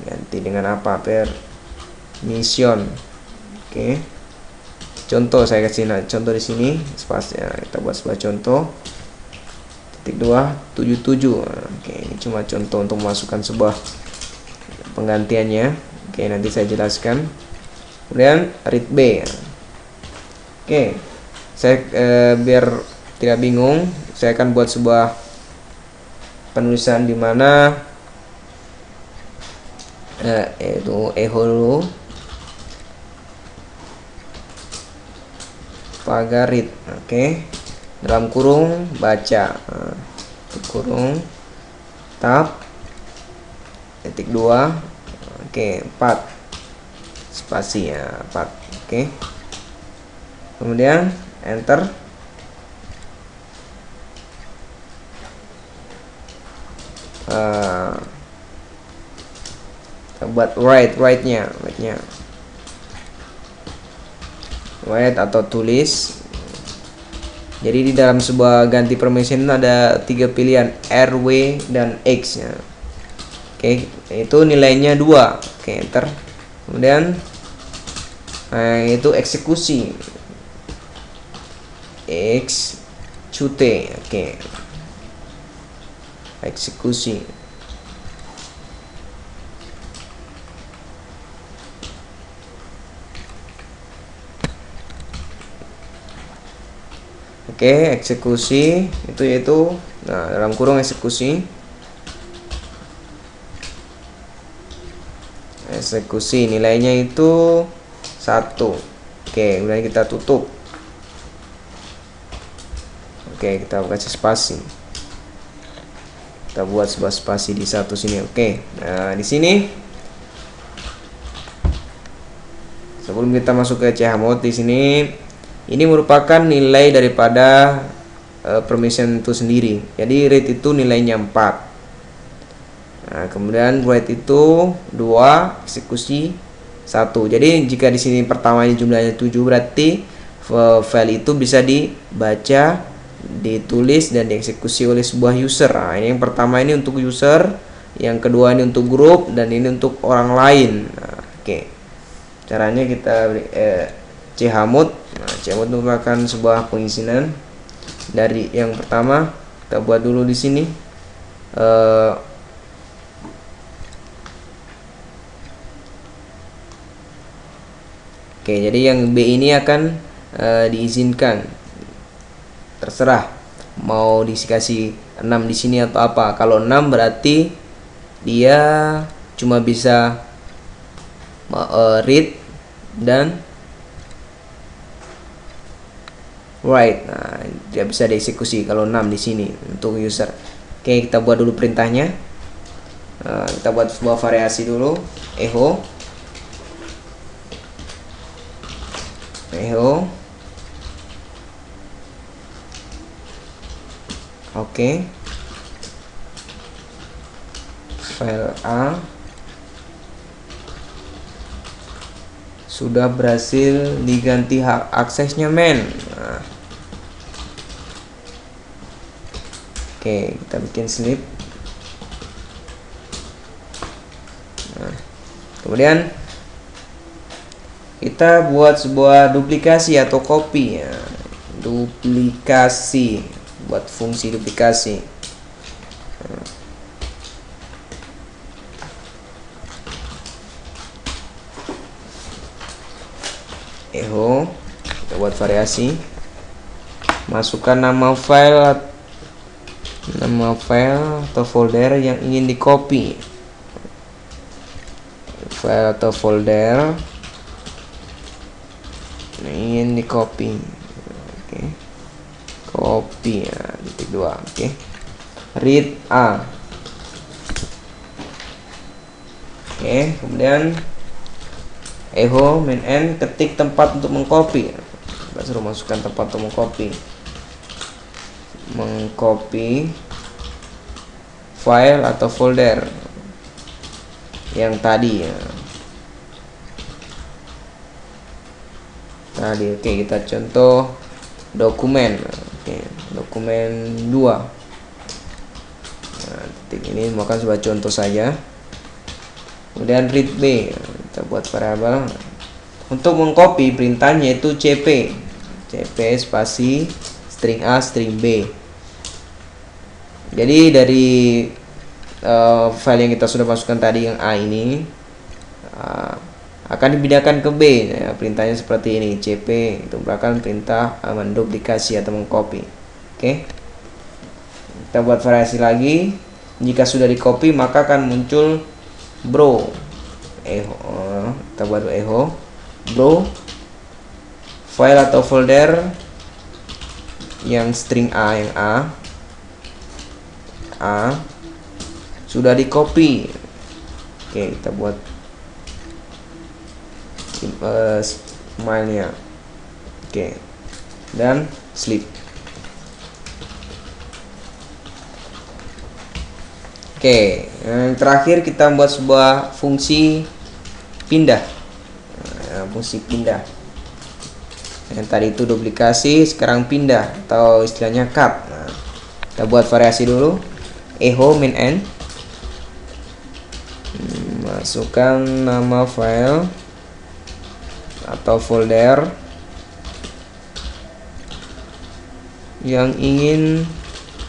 Ganti dengan apa? Permission. Oke. Contoh saya kasih contoh di sini, spasinya kita buat sebuah contoh. Titik 277. Oke, ini cuma contoh untuk memasukkan sebuah penggantiannya. Oke, nanti saya jelaskan. Kemudian read b. Oke, saya biar tidak bingung, saya akan buat sebuah penulisan di mana itu echo dulu, pagar read. Oke, dalam kurung baca, kurung tab titik 2. Oke, 4 spasi ya, 4. Oke, kemudian enter. Kita buat write-nya write atau tulis. Jadi di dalam sebuah ganti permission ada 3 pilihan, R, W, dan X ya. Oke, itu nilainya 2. Oke, enter. Kemudian itu eksekusi, execute. Oke, eksekusi. Oke, eksekusi itu yaitu dalam kurung eksekusi nilainya itu 1. Oke, kemudian kita tutup. Oke, kita kasih spasi. Kita buat sebuah spasi di satu sini. Oke, nah di sini sebelum kita masuk ke chmod, di sini ini merupakan nilai daripada permission itu sendiri. Jadi read itu nilainya 4. Nah, kemudian write itu 2, eksekusi 1. Jadi jika di sini pertamanya jumlahnya 7, berarti file itu bisa dibaca, ditulis, dan dieksekusi oleh sebuah user. Nah, ini yang pertama ini untuk user, yang kedua ini untuk grup, dan ini untuk orang lain. Nah, oke. Caranya kita chmod Nah, cmod merupakan sebuah pengizinan dari yang pertama. Kita buat dulu di sini. Oke, jadi yang B ini akan diizinkan. Terserah mau dikasih 6 di sini atau apa. Kalau 6 berarti dia cuma bisa read dan write. Nah, dia bisa dieksekusi kalau 6 di sini untuk user. Oke, kita buat dulu perintahnya. Kita buat sebuah variasi dulu, echo oke. File A sudah berhasil diganti hak aksesnya, men. Nah, oke, kita bikin sleep. Nah, kemudian kita buat sebuah duplikasi atau copy ya. Duplikasi, buat fungsi duplikasi. Echo, kita buat variasi, masukkan nama file atau folder yang ingin di copy. File atau folder yang ingin di copy. Oke, copy ya, titik 2. Oke, read A. Oke, kemudian echo main n, ketik tempat untuk mengcopy. Kita suruh masukkan tempat untuk mengcopy file atau folder yang tadi ya. Oke, kita contoh dokumen. Oke, dokumen 2. Nah, titik ini maka sebuah contoh saja. Kemudian read B, kita buat variabel untuk mengcopy perintahnya itu cp spasi string A string B. Jadi dari file yang kita sudah masukkan tadi yang A ini akan dipindahkan ke B ya, perintahnya seperti ini, cp itu merupakan perintah menduplikasi atau mengcopy. Oke, kita buat variasi lagi. Jika sudah di copy maka akan muncul bro echo. Kita buat echo bro file atau folder yang string A, yang A sudah di copy. Oke, kita buat smile-nya. Oke, dan sleep. Oke, yang terakhir kita membuat sebuah fungsi pindah. Fungsi pindah. Yang tadi itu duplikasi, sekarang pindah atau istilahnya cut. Nah, kita buat variasi dulu. Echo min n. Masukkan nama file atau folder yang ingin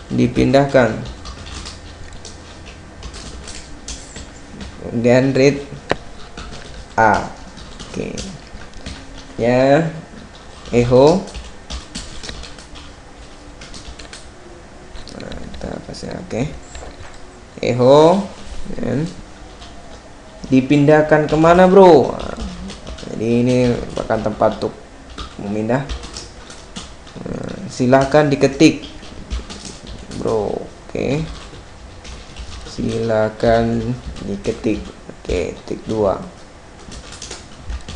dipindahkan. Kemudian read A. Oke. Ya, echo. Nah, kita kasih oke. Echo dan dipindahkan kemana, bro? Nah, jadi ini merupakan tempat untuk memindah. Silahkan diketik, bro. Oke, silakan diketik. Oke, titik 2.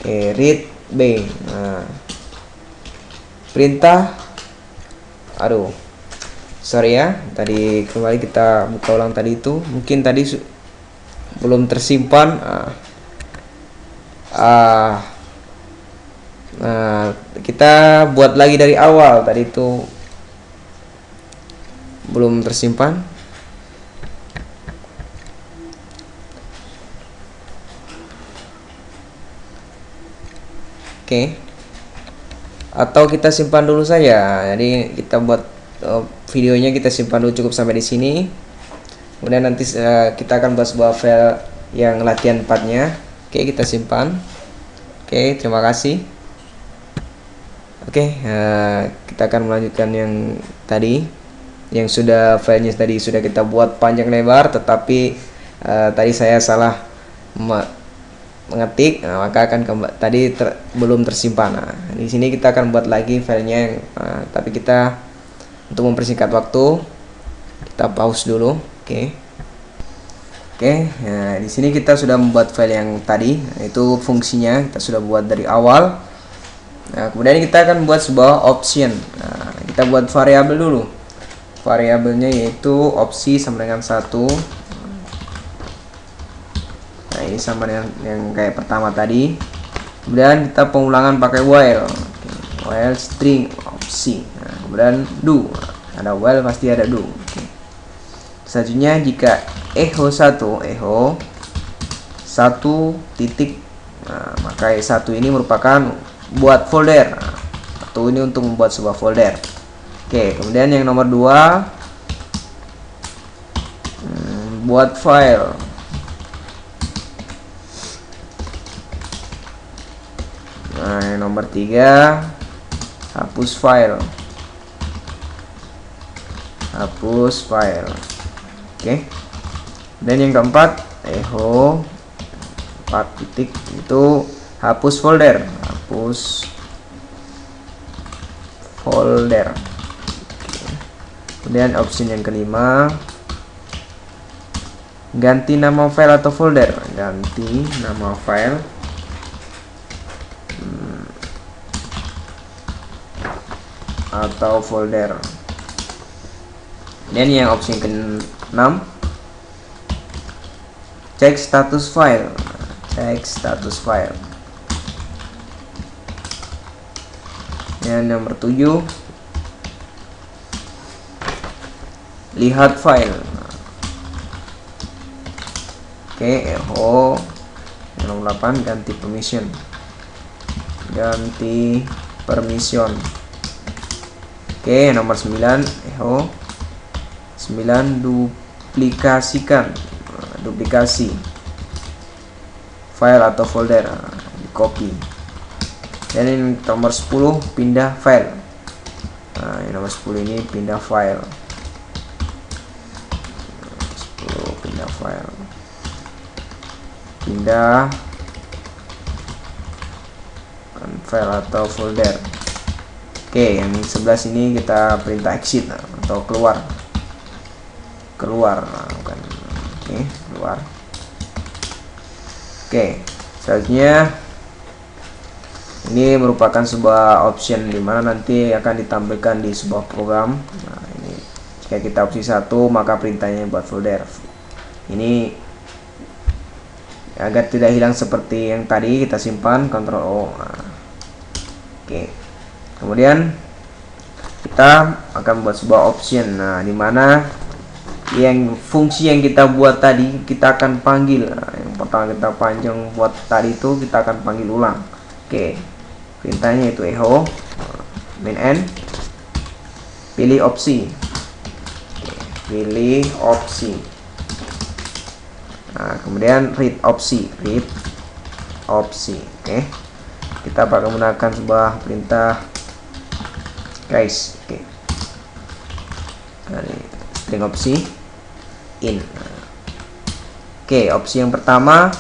Oke, read B. Nah, perintah, sorry ya, tadi kembali kita buka ulang tadi itu, mungkin tadi belum tersimpan. Nah, kita buat lagi dari awal, tadi itu belum tersimpan. Oke. atau kita simpan dulu saja. Jadi kita buat videonya kita simpan dulu cukup sampai di sini. Kemudian nanti kita akan buat sebuah file yang latihan 4-nya. Oke, kita simpan. Oke, terima kasih. Oke, kita akan melanjutkan yang tadi, yang sudah filenya tadi sudah kita buat panjang lebar, tetapi tadi saya salah mengetik, maka akan tadi belum tersimpan. Nah, di sini kita akan buat lagi filenya, tapi kita untuk mempersingkat waktu kita pause dulu. Oke, nah di sini kita sudah membuat file yang tadi, itu fungsinya kita sudah buat dari awal. Nah, kemudian kita akan buat sebuah option. Nah, kita buat variabel dulu. Variabelnya yaitu opsi sama dengan 1. Nah, ini sama dengan yang kayak pertama tadi. Kemudian kita pengulangan pakai while. While string opsi. Nah, kemudian do. Ada while pasti ada do. Selanjutnya jika echo 1 titik, nah, maka E1 ini merupakan buat folder, atau ini untuk membuat sebuah folder. Oke, kemudian yang nomor 2 buat file. Nah, yang nomor 3 hapus file. Oke. Dan yang keempat echo 4 titik itu hapus folder. Kemudian option yang kelima ganti nama file atau folder. Ganti nama file atau folder. Dan yang opsi ke-6 cek status file. Yang nomor 7 lihat file. Oke, echo. Yang nomor 8 ganti permission. Oke, yang nomor 9 echo 9 duplikasi file atau folder, di copy. Dan yang nomor 10 pindah file. Nah, yang nomor 10 ini pindah file. 10 pindah file. Pindah file atau folder. Oke, yang 11 ini kita perintah exit atau keluar. Keluar. Oke, selanjutnya ini merupakan sebuah option dimana nanti akan ditampilkan di sebuah program. Nah, ini jika kita opsi 1 maka perintahnya buat folder. Ini agar tidak hilang seperti yang tadi, kita simpan Ctrl O. Nah, oke. Kemudian kita akan membuat sebuah option. Nah, dimana yang fungsi yang kita buat tadi kita akan panggil. Nah, yang pertama kita panjang buat tadi itu kita akan panggil ulang. Oke, perintahnya itu echo main n pilih opsi. Pilih opsi. Nah, kemudian read opsi. Oke, kita akan menggunakan sebuah perintah guys. Oke, dari string opsi in. Oke, opsi yang pertama.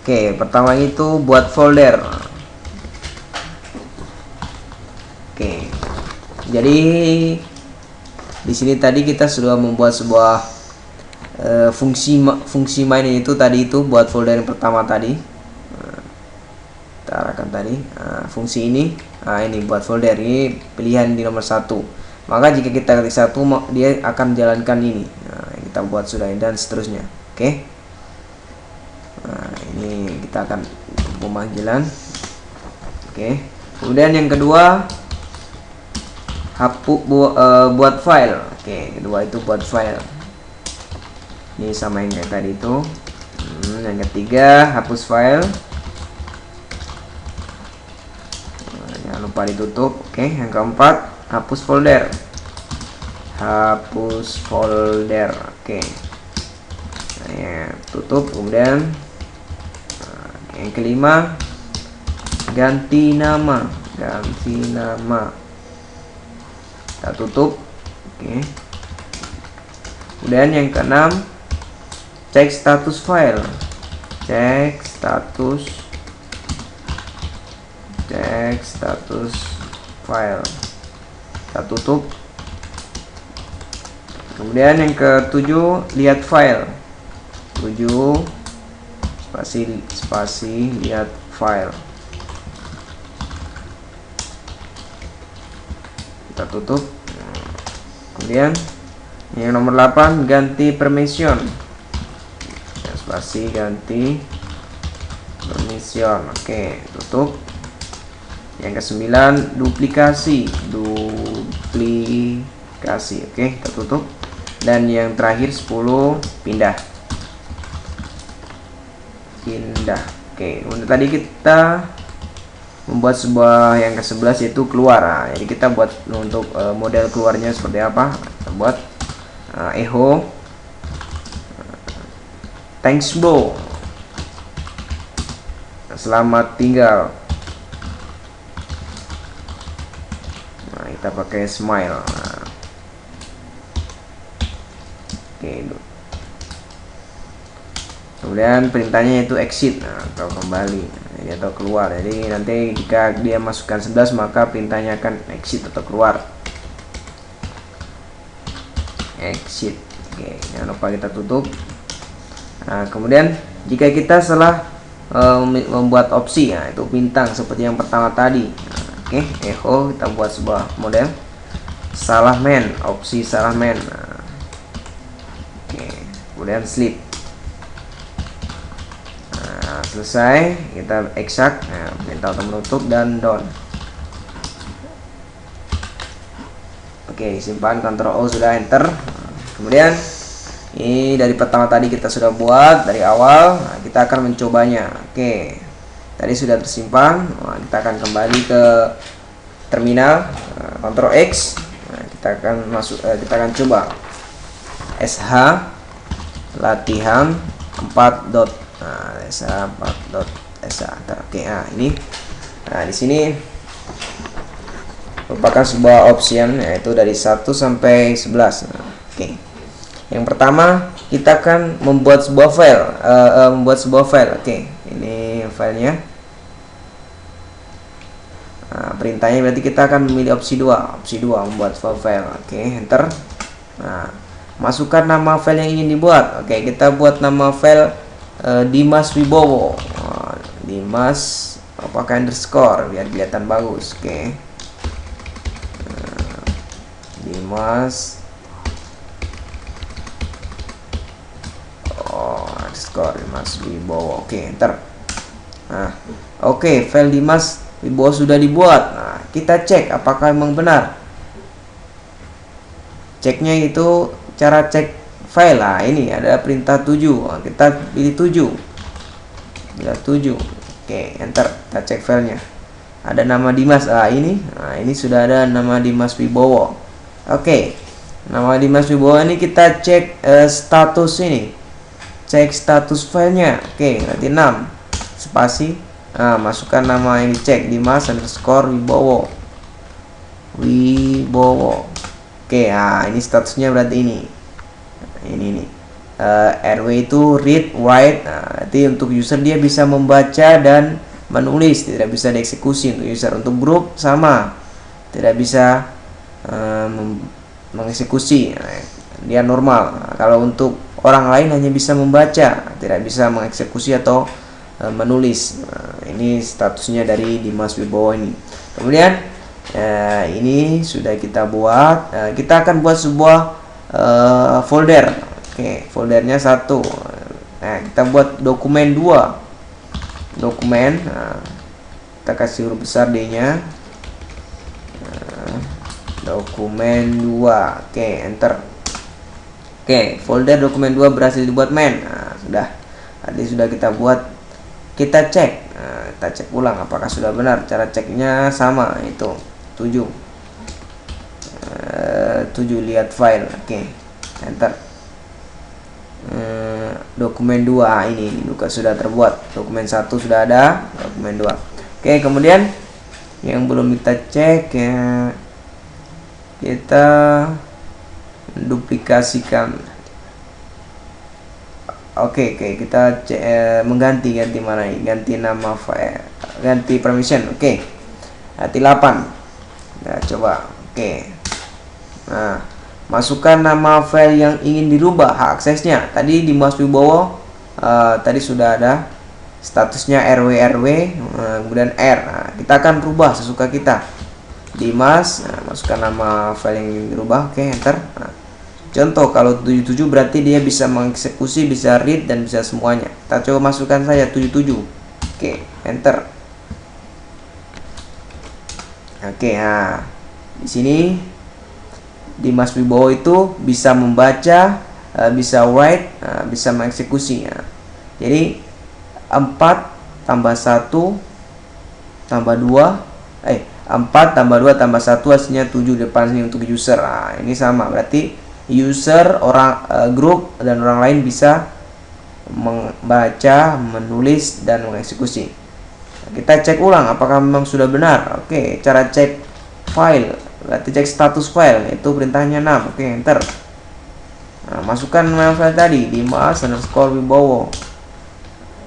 Oke, pertama itu buat folder. Oke, jadi di sini tadi kita sudah membuat sebuah fungsi main itu tadi itu buat folder yang pertama tadi. Kita arahkan tadi fungsi ini. Nah, ini buat folder, ini pilihan di nomor 1. Maka jika kita ketik 1 dia akan jalankan ini. Nah, kita buat sudah dan seterusnya. Oke. Nah, ini kita akan pemanggilan. Oke. Kemudian yang kedua buat file. Oke, kedua itu buat file. Ini sama yang tadi itu. Yang ketiga hapus file. jangan lupa ditutup. Oke, yang keempat, hapus folder. Oke, nah, ya, tutup. Kemudian yang kelima, ganti nama. Kita tutup. Oke, kemudian yang keenam, cek status file. Cek status file. Kita tutup. Kemudian yang ketujuh, lihat file. 7 spasi lihat file. Kita tutup. Kemudian yang nomor 8, ganti permission. Spasi ganti permission. Oke, tutup. Yang ke-9, duplikasi. Oke, kita tutup. Dan yang terakhir 10, pindah. Oke, untuk tadi kita membuat sebuah yang ke-11 yaitu keluar. Nah, jadi kita buat untuk model keluarnya seperti apa. Kita buat echo thanks bro, selamat tinggal. Nah, kita pakai smile. Oke, kemudian perintahnya yaitu exit, atau kembali, atau keluar. Jadi nanti jika dia masukkan 11 maka perintahnya akan exit atau keluar. Exit. Oke, jangan lupa kita tutup. Nah, kemudian jika kita salah membuat opsi, itu bintang seperti yang pertama tadi. Oke, echo kita buat sebuah model salah main, opsi salah main. Oke, kemudian sleep. Selesai, kita exact, perintah untuk menutup dan done. Oke, simpan, Ctrl O, sudah enter. Kemudian ini dari pertama tadi kita sudah buat dari awal. Nah, kita akan mencobanya. Oke, tadi sudah tersimpan. Nah, kita akan kembali ke terminal, Ctrl X. Nah, kita akan coba sh latihan 4. Nah, oke, nah ini, nah di sini merupakan sebuah option yaitu dari 1 sampai 11. Nah, oke, yang pertama kita akan membuat sebuah file. Oke, ini filenya. Nah, perintahnya berarti kita akan memilih opsi 2 membuat file. Oke, enter. Nah, masukkan nama file yang ingin dibuat. Oke, kita buat nama file Dimas Wibowo. Dimas pakai underscore biar kelihatan bagus. Oke, Dimas underscore Dimas Wibowo. Oke, enter. Nah, oke, file Dimas Wibowo sudah dibuat. Nah, kita cek apakah memang benar. Ceknya itu cara cek file. Nah, ini ada perintah 7. Kita pilih 7. Bila 7. Oke, enter. Kita cek filenya. Ada nama Dimas. Ini sudah ada nama Dimas Wibowo. Oke. Nama Dimas Wibowo ini kita cek status ini. Cek status filenya. Oke, berarti 6. Spasi. Nah, masukkan nama yang dicek, Dimas underscore Wibowo. Oke, ini statusnya berarti ini nih. RW itu read write. Nah, nanti untuk user dia bisa membaca dan menulis, tidak bisa dieksekusi untuk user. Untuk grup sama, tidak bisa mengeksekusi. Nah, dia normal. Nah, kalau untuk orang lain hanya bisa membaca, tidak bisa mengeksekusi atau menulis. Nah, ini statusnya dari Dimas Wibowo ini. Kemudian ini sudah kita buat. Kita akan buat sebuah folder. Oke, foldernya 1. Nah, kita buat dokumen 2. Dokumen. Nah, kita kasih huruf besar D nya. Dokumen 2. Oke, enter. Oke, folder dokumen 2 berhasil dibuat, men. Nah, sudah. Tadi sudah kita buat. Kita cek. Kita cek ulang apakah sudah benar. Cara ceknya sama, itu 7. 7 lihat file. Oke, enter. Dokumen 2 ini juga sudah terbuat. Dokumen 1 sudah ada, dokumen 2. Oke, kemudian yang belum kita cek ya, kita duplikasikan. Oke, kita mengganti mana ini? Ganti nama file, ganti permission. Oke. Hati 8. Nah, coba. Oke. Nah, masukkan nama file yang ingin dirubah, hak aksesnya. Tadi di Mas Wibowo tadi sudah ada statusnya RW, kemudian R. Nah, kita akan rubah sesuka kita. Dimas, masukkan nama file yang ingin dirubah. Oke, enter. Nah, contoh kalau 77 berarti dia bisa mengeksekusi, bisa read, dan bisa semuanya. Kita coba masukkan saja 77. Oke, enter. Oke, nah di sini Dimas Wibowo itu bisa membaca, bisa write, bisa mengeksekusi. Jadi 4 tambah 1 tambah 2, 4 tambah 2 tambah 1 hasilnya 7 depan sini untuk user. Nah, ini sama, berarti user, orang, grup, dan orang lain bisa membaca, menulis, dan mengeksekusi. Kita cek ulang apakah memang sudah benar. Oke, cara cek file, berarti cek status file, itu perintahnya 6. Oke, enter. Nah, masukkan nama file tadi, Dimas_Wibowo.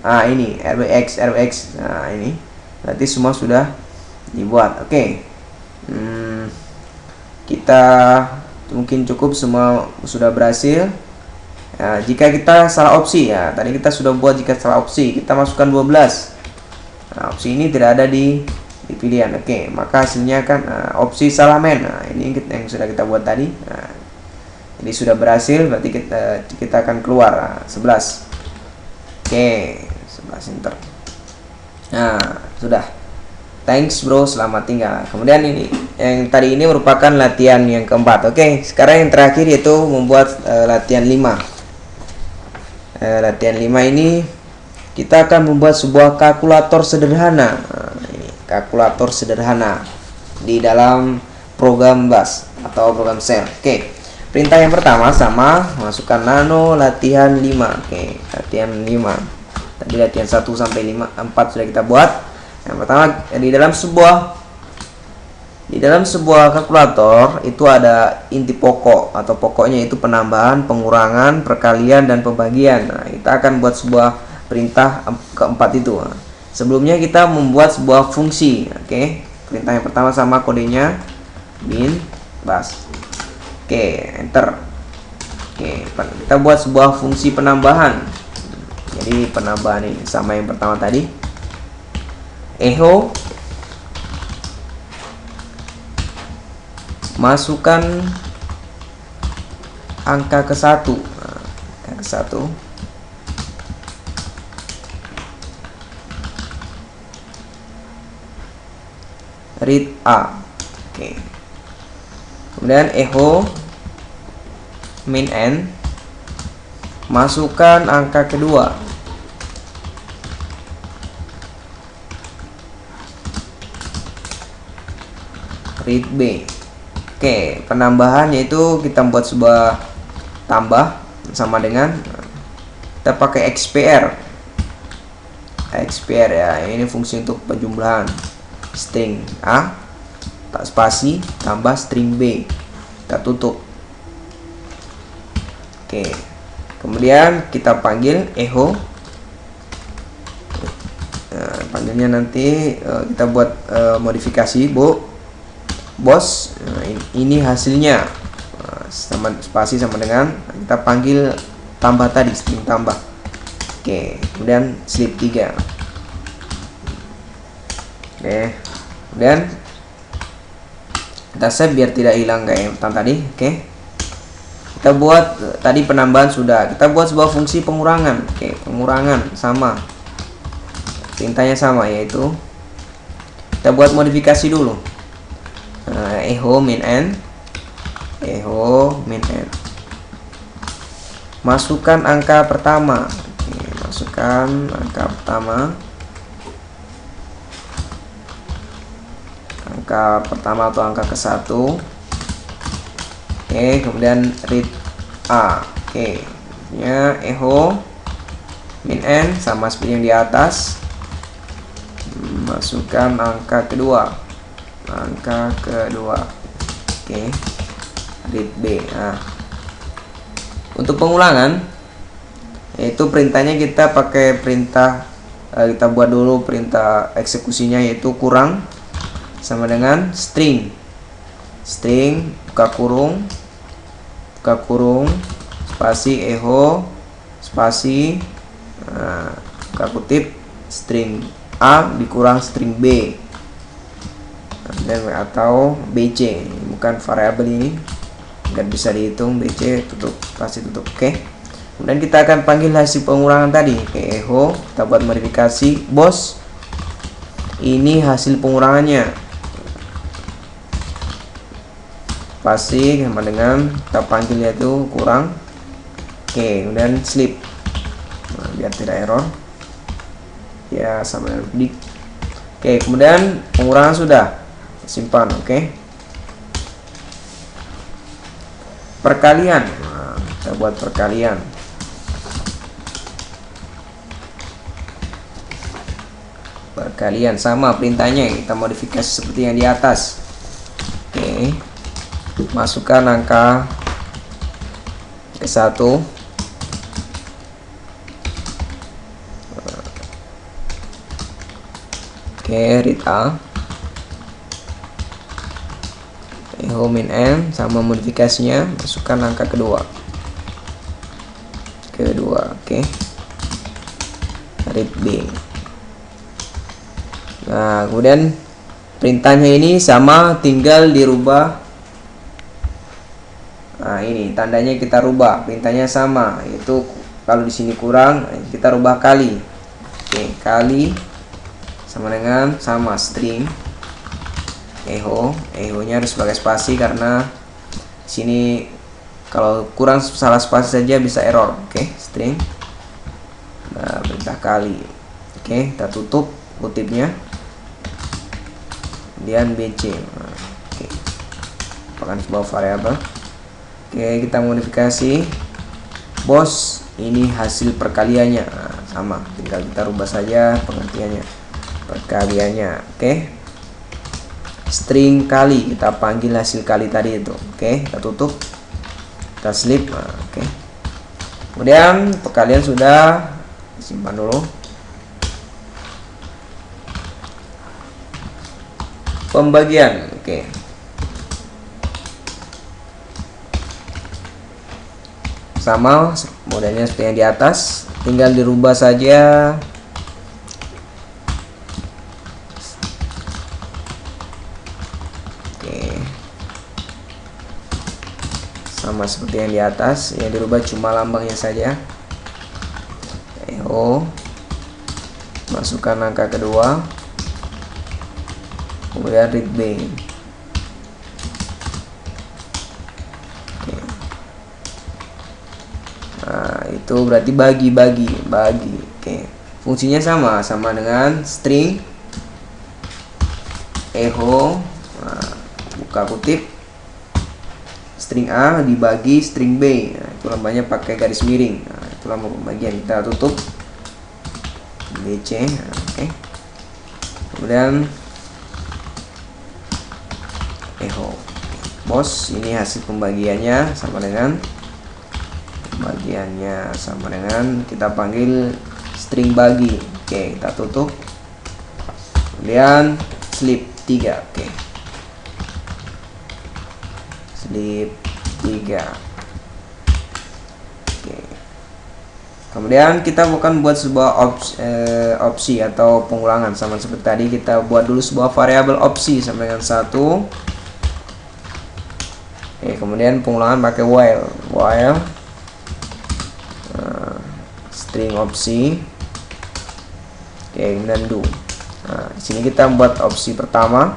Nah, ini rwx. Nah, ini berarti semua sudah dibuat. Oke. Kita mungkin cukup, semua sudah berhasil. Nah, jika kita salah opsi, ya tadi kita sudah buat, jika salah opsi kita masukkan 12. Nah, opsi ini tidak ada di pilihan. Oke, maka hasilnya kan opsi salah main. Nah, ini yang sudah kita buat tadi. Nah, ini sudah berhasil, berarti kita akan keluar 11. Oke, 11 enter. Nah, sudah. Thanks bro, selamat tinggal. Kemudian ini yang tadi ini merupakan latihan yang keempat. Oke, sekarang yang terakhir yaitu membuat latihan 5. Latihan 5 ini kita akan membuat sebuah kalkulator sederhana. Ini kalkulator sederhana di dalam program Bash atau program Shell. Oke, perintah yang pertama sama, masukkan nano latihan 5. Oke, latihan 5. Tadi latihan 1 sampai 4 sudah kita buat. Yang pertama, di dalam sebuah kalkulator itu ada inti pokok atau pokoknya itu penambahan, pengurangan, perkalian, dan pembagian. Nah, kita akan buat sebuah perintah keempat itu. Nah, sebelumnya kita membuat sebuah fungsi. Oke, perintah yang pertama sama, kodenya min bash. Oke, enter. Oke, kita buat sebuah fungsi penambahan. Jadi penambahan ini sama yang pertama tadi. Echo, masukkan angka ke 1. Nah, angka ke 1. Read A. Oke. Kemudian echo min n, masukkan angka kedua. Read B. Oke, penambahan yaitu kita buat sebuah tambah sama dengan kita pakai XPR. XPR ya, ini fungsi untuk penjumlahan string A, tak spasi, tambah string B. Kita tutup. Oke. Kemudian kita panggil echo. Nah, panggilnya nanti kita buat modifikasi, bos. Nah, ini hasilnya sama spasi sama dengan kita panggil tambah tadi, string tambah. Oke, kemudian slip 3. Oke, kemudian kita save biar tidak hilang kayak yang pertama tadi. Oke, kita buat tadi penambahan sudah, kita buat sebuah fungsi pengurangan. Oke, pengurangan sama, perintahnya sama, yaitu kita buat modifikasi dulu. Echo min n, masukkan angka pertama. Oke, masukkan angka pertama. angka pertama atau angka ke-1. Oke, kemudian read A. Oke, ya echo min n sama seperti yang di atas. Masukkan angka kedua. Oke, read B. Nah, untuk pengulangan, yaitu perintahnya kita pakai perintah, kita buat dulu perintah eksekusinya, yaitu kurang sama dengan string buka kurung spasi echo spasi buka kutip string A dikurang string B, dan atau BC, bukan variabel ini nggak bisa dihitung, BC tutup spasi tutup. Oke, kemudian kita akan panggil hasil pengurangan tadi. Oke, echo kita buat modifikasi, bos ini hasil pengurangannya, spasi sama dengan kita panggil yaitu kurang. Oke, kemudian sleep, nah, biar tidak error ya, sama dengan dik. Oke, kemudian pengurangan sudah simpan. Oke, perkalian, nah, kita buat perkalian. Sama perintahnya kita modifikasi seperti yang di atas. Oke, masukkan angka ke-1. Oke, read A, echo min n sama modifikasinya, masukkan angka kedua. Oke, read B. Nah, kemudian perintahnya ini sama, tinggal dirubah. Nah, ini tandanya kita rubah, perintahnya sama, yaitu kalau di sini kurang kita rubah kali. Oke, kali sama dengan string echo-nya harus pakai spasi karena di sini kalau kurang salah spasi saja bisa error. Oke, string, nah, perintah kali. Oke, kita tutup kutipnya, kemudian BC. Oke, merupakan sebuah variabel. Oke, kita modifikasi, bos ini hasil perkaliannya. Nah, sama, tinggal kita rubah saja pengertiannya, perkaliannya. Oke, string kali kita panggil hasil kali tadi itu. Oke, kita tutup, kita sleep. Nah, oke, kemudian perkalian sudah, simpan dulu. Pembagian, oke, sama modelnya seperti yang di atas, tinggal dirubah saja. Oke, sama seperti yang di atas, yang dirubah cuma lambangnya saja. Echo, masukkan angka kedua, kemudian read B. Oke. Nah, itu berarti bagi. Oke, fungsinya sama dengan string echo, nah, buka kutip, string A dibagi string B. Nah, itu lambangnya pakai garis miring. Nah, itulah pembagian, kita tutup BC. Nah, oke, kemudian echo, bos ini hasil pembagiannya sama dengan kita panggil string bagi. Oke, kita tutup, kemudian sleep 3. Oke, sleep 3. Oke, kemudian kita bukan buat sebuah opsi atau pengulangan, sama seperti tadi kita buat dulu sebuah variabel opsi sama dengan 1. Oke, kemudian pengulangan pakai while string opsi. Oke, kemudian do. Nah, di sini kita membuat opsi pertama.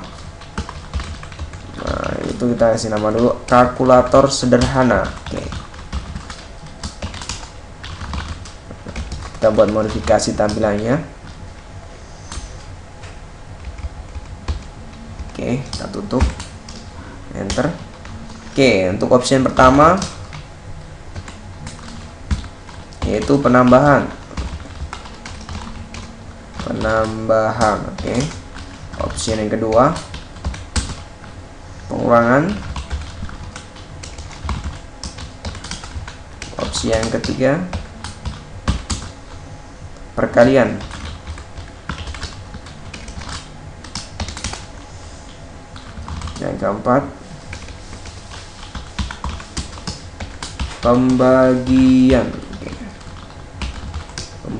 Nah, itu kita kasih nama dulu kalkulator sederhana. Oke, kita buat modifikasi tampilannya. Oke, kita tutup, enter. Oke, untuk opsi yang pertama yaitu penambahan. Oke. Opsi yang kedua pengurangan. Opsi yang ketiga perkalian. Yang keempat pembagian.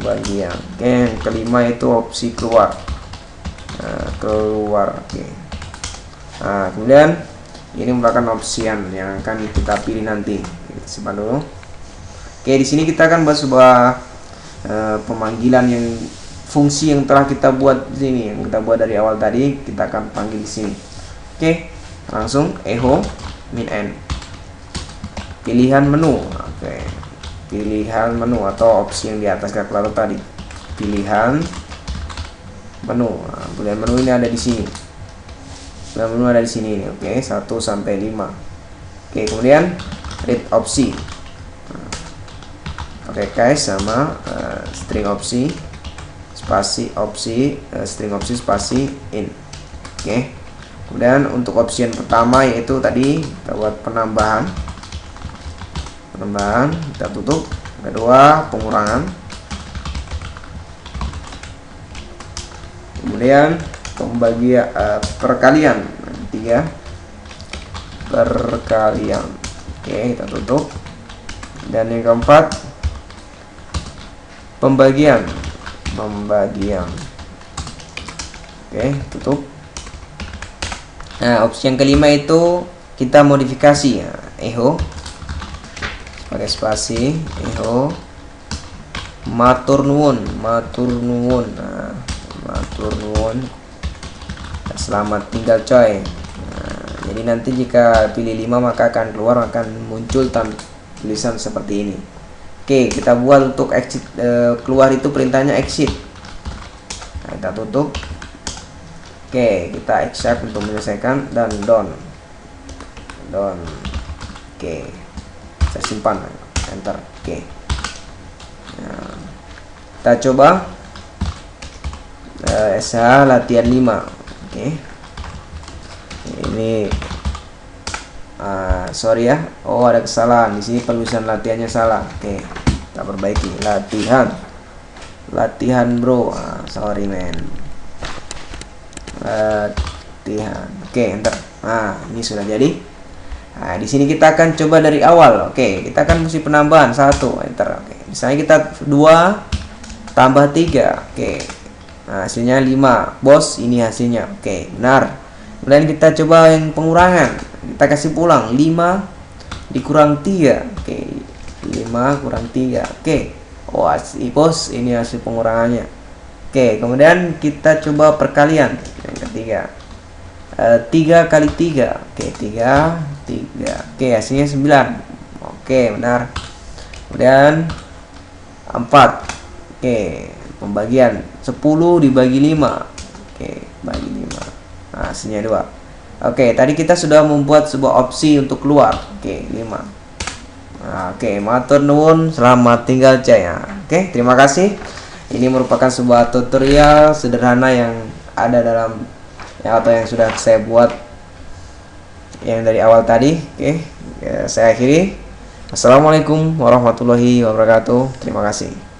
Oke, yang kelima itu opsi keluar. Oke. Nah, kemudian ini merupakan opsian yang akan kita pilih nanti. Kita simpan dulu. Oke, di sini kita akan bahas sebuah pemanggilan yang fungsi yang telah kita buat di sini, yang kita buat dari awal tadi, kita akan panggil di sini. Oke, langsung echo min n. Pilihan menu. Oke. Pilihan menu atau opsi yang di atas kalkulator tadi. Pilihan menu. Nah, pilihan menu ini ada di sini. Pilihan menu ada di sini nih. Oke, 1 sampai 5. Oke, kemudian read opsi. Pakai case sama string opsi spasi opsi string opsi spasi in. Oke. Kemudian untuk opsi yang pertama yaitu tadi kita buat penambahan, kita tutup. Kedua pengurangan, kemudian pembagian perkalian. Tiga perkalian. Oke, kita tutup. Dan yang keempat pembagian. Oke, tutup. Nah, opsi yang kelima itu kita modifikasi ya, echo pakai spasi, echo matur nuwun. Nah, matur nuwun, selamat tinggal coy. Nah, jadi nanti jika pilih 5 maka akan muncul tulisan seperti ini. Oke, kita buat untuk exit keluar itu perintahnya exit. Nah, kita tutup. Oke, kita accept untuk menyelesaikan dan done. Oke, saya simpan, enter. Oke, nah, kita coba SH latihan 5. Oke, ini sorry ya, ada kesalahan di sini, penulisan latihannya salah. Oke, kita perbaiki. Latihan bro, sorry man. Latihan. Oke, enter. Nah, ini sudah jadi. Nah, di sini kita akan coba dari awal. Oke, kita akan mesti penambahan 1, enter. Oke, misalnya kita 2 tambah 3. Oke, nah, hasilnya 5. Bos, ini hasilnya. Oke, benar. Kemudian kita coba yang pengurangan. Kita kasih pulang 5 dikurang 3. Oke, 5 kurang 3. Oke, bos, ini hasil pengurangannya. Oke, kemudian kita coba perkalian yang ketiga. 3 kali 3. Oke, 3. Oke, hasilnya 9. Oke, benar. Kemudian 4. Oke, pembagian 10 dibagi 5. Oke, bagi 5. Nah, hasilnya 2. Oke, tadi kita sudah membuat sebuah opsi untuk keluar. Oke, 5. Nah, oke, matur nuwun, selamat tinggal jaya. Oke, terima kasih. Ini merupakan sebuah tutorial sederhana yang ada dalam atau yang sudah saya buat yang dari awal tadi. Oke, saya akhiri. Assalamualaikum warahmatullahi wabarakatuh. Terima kasih.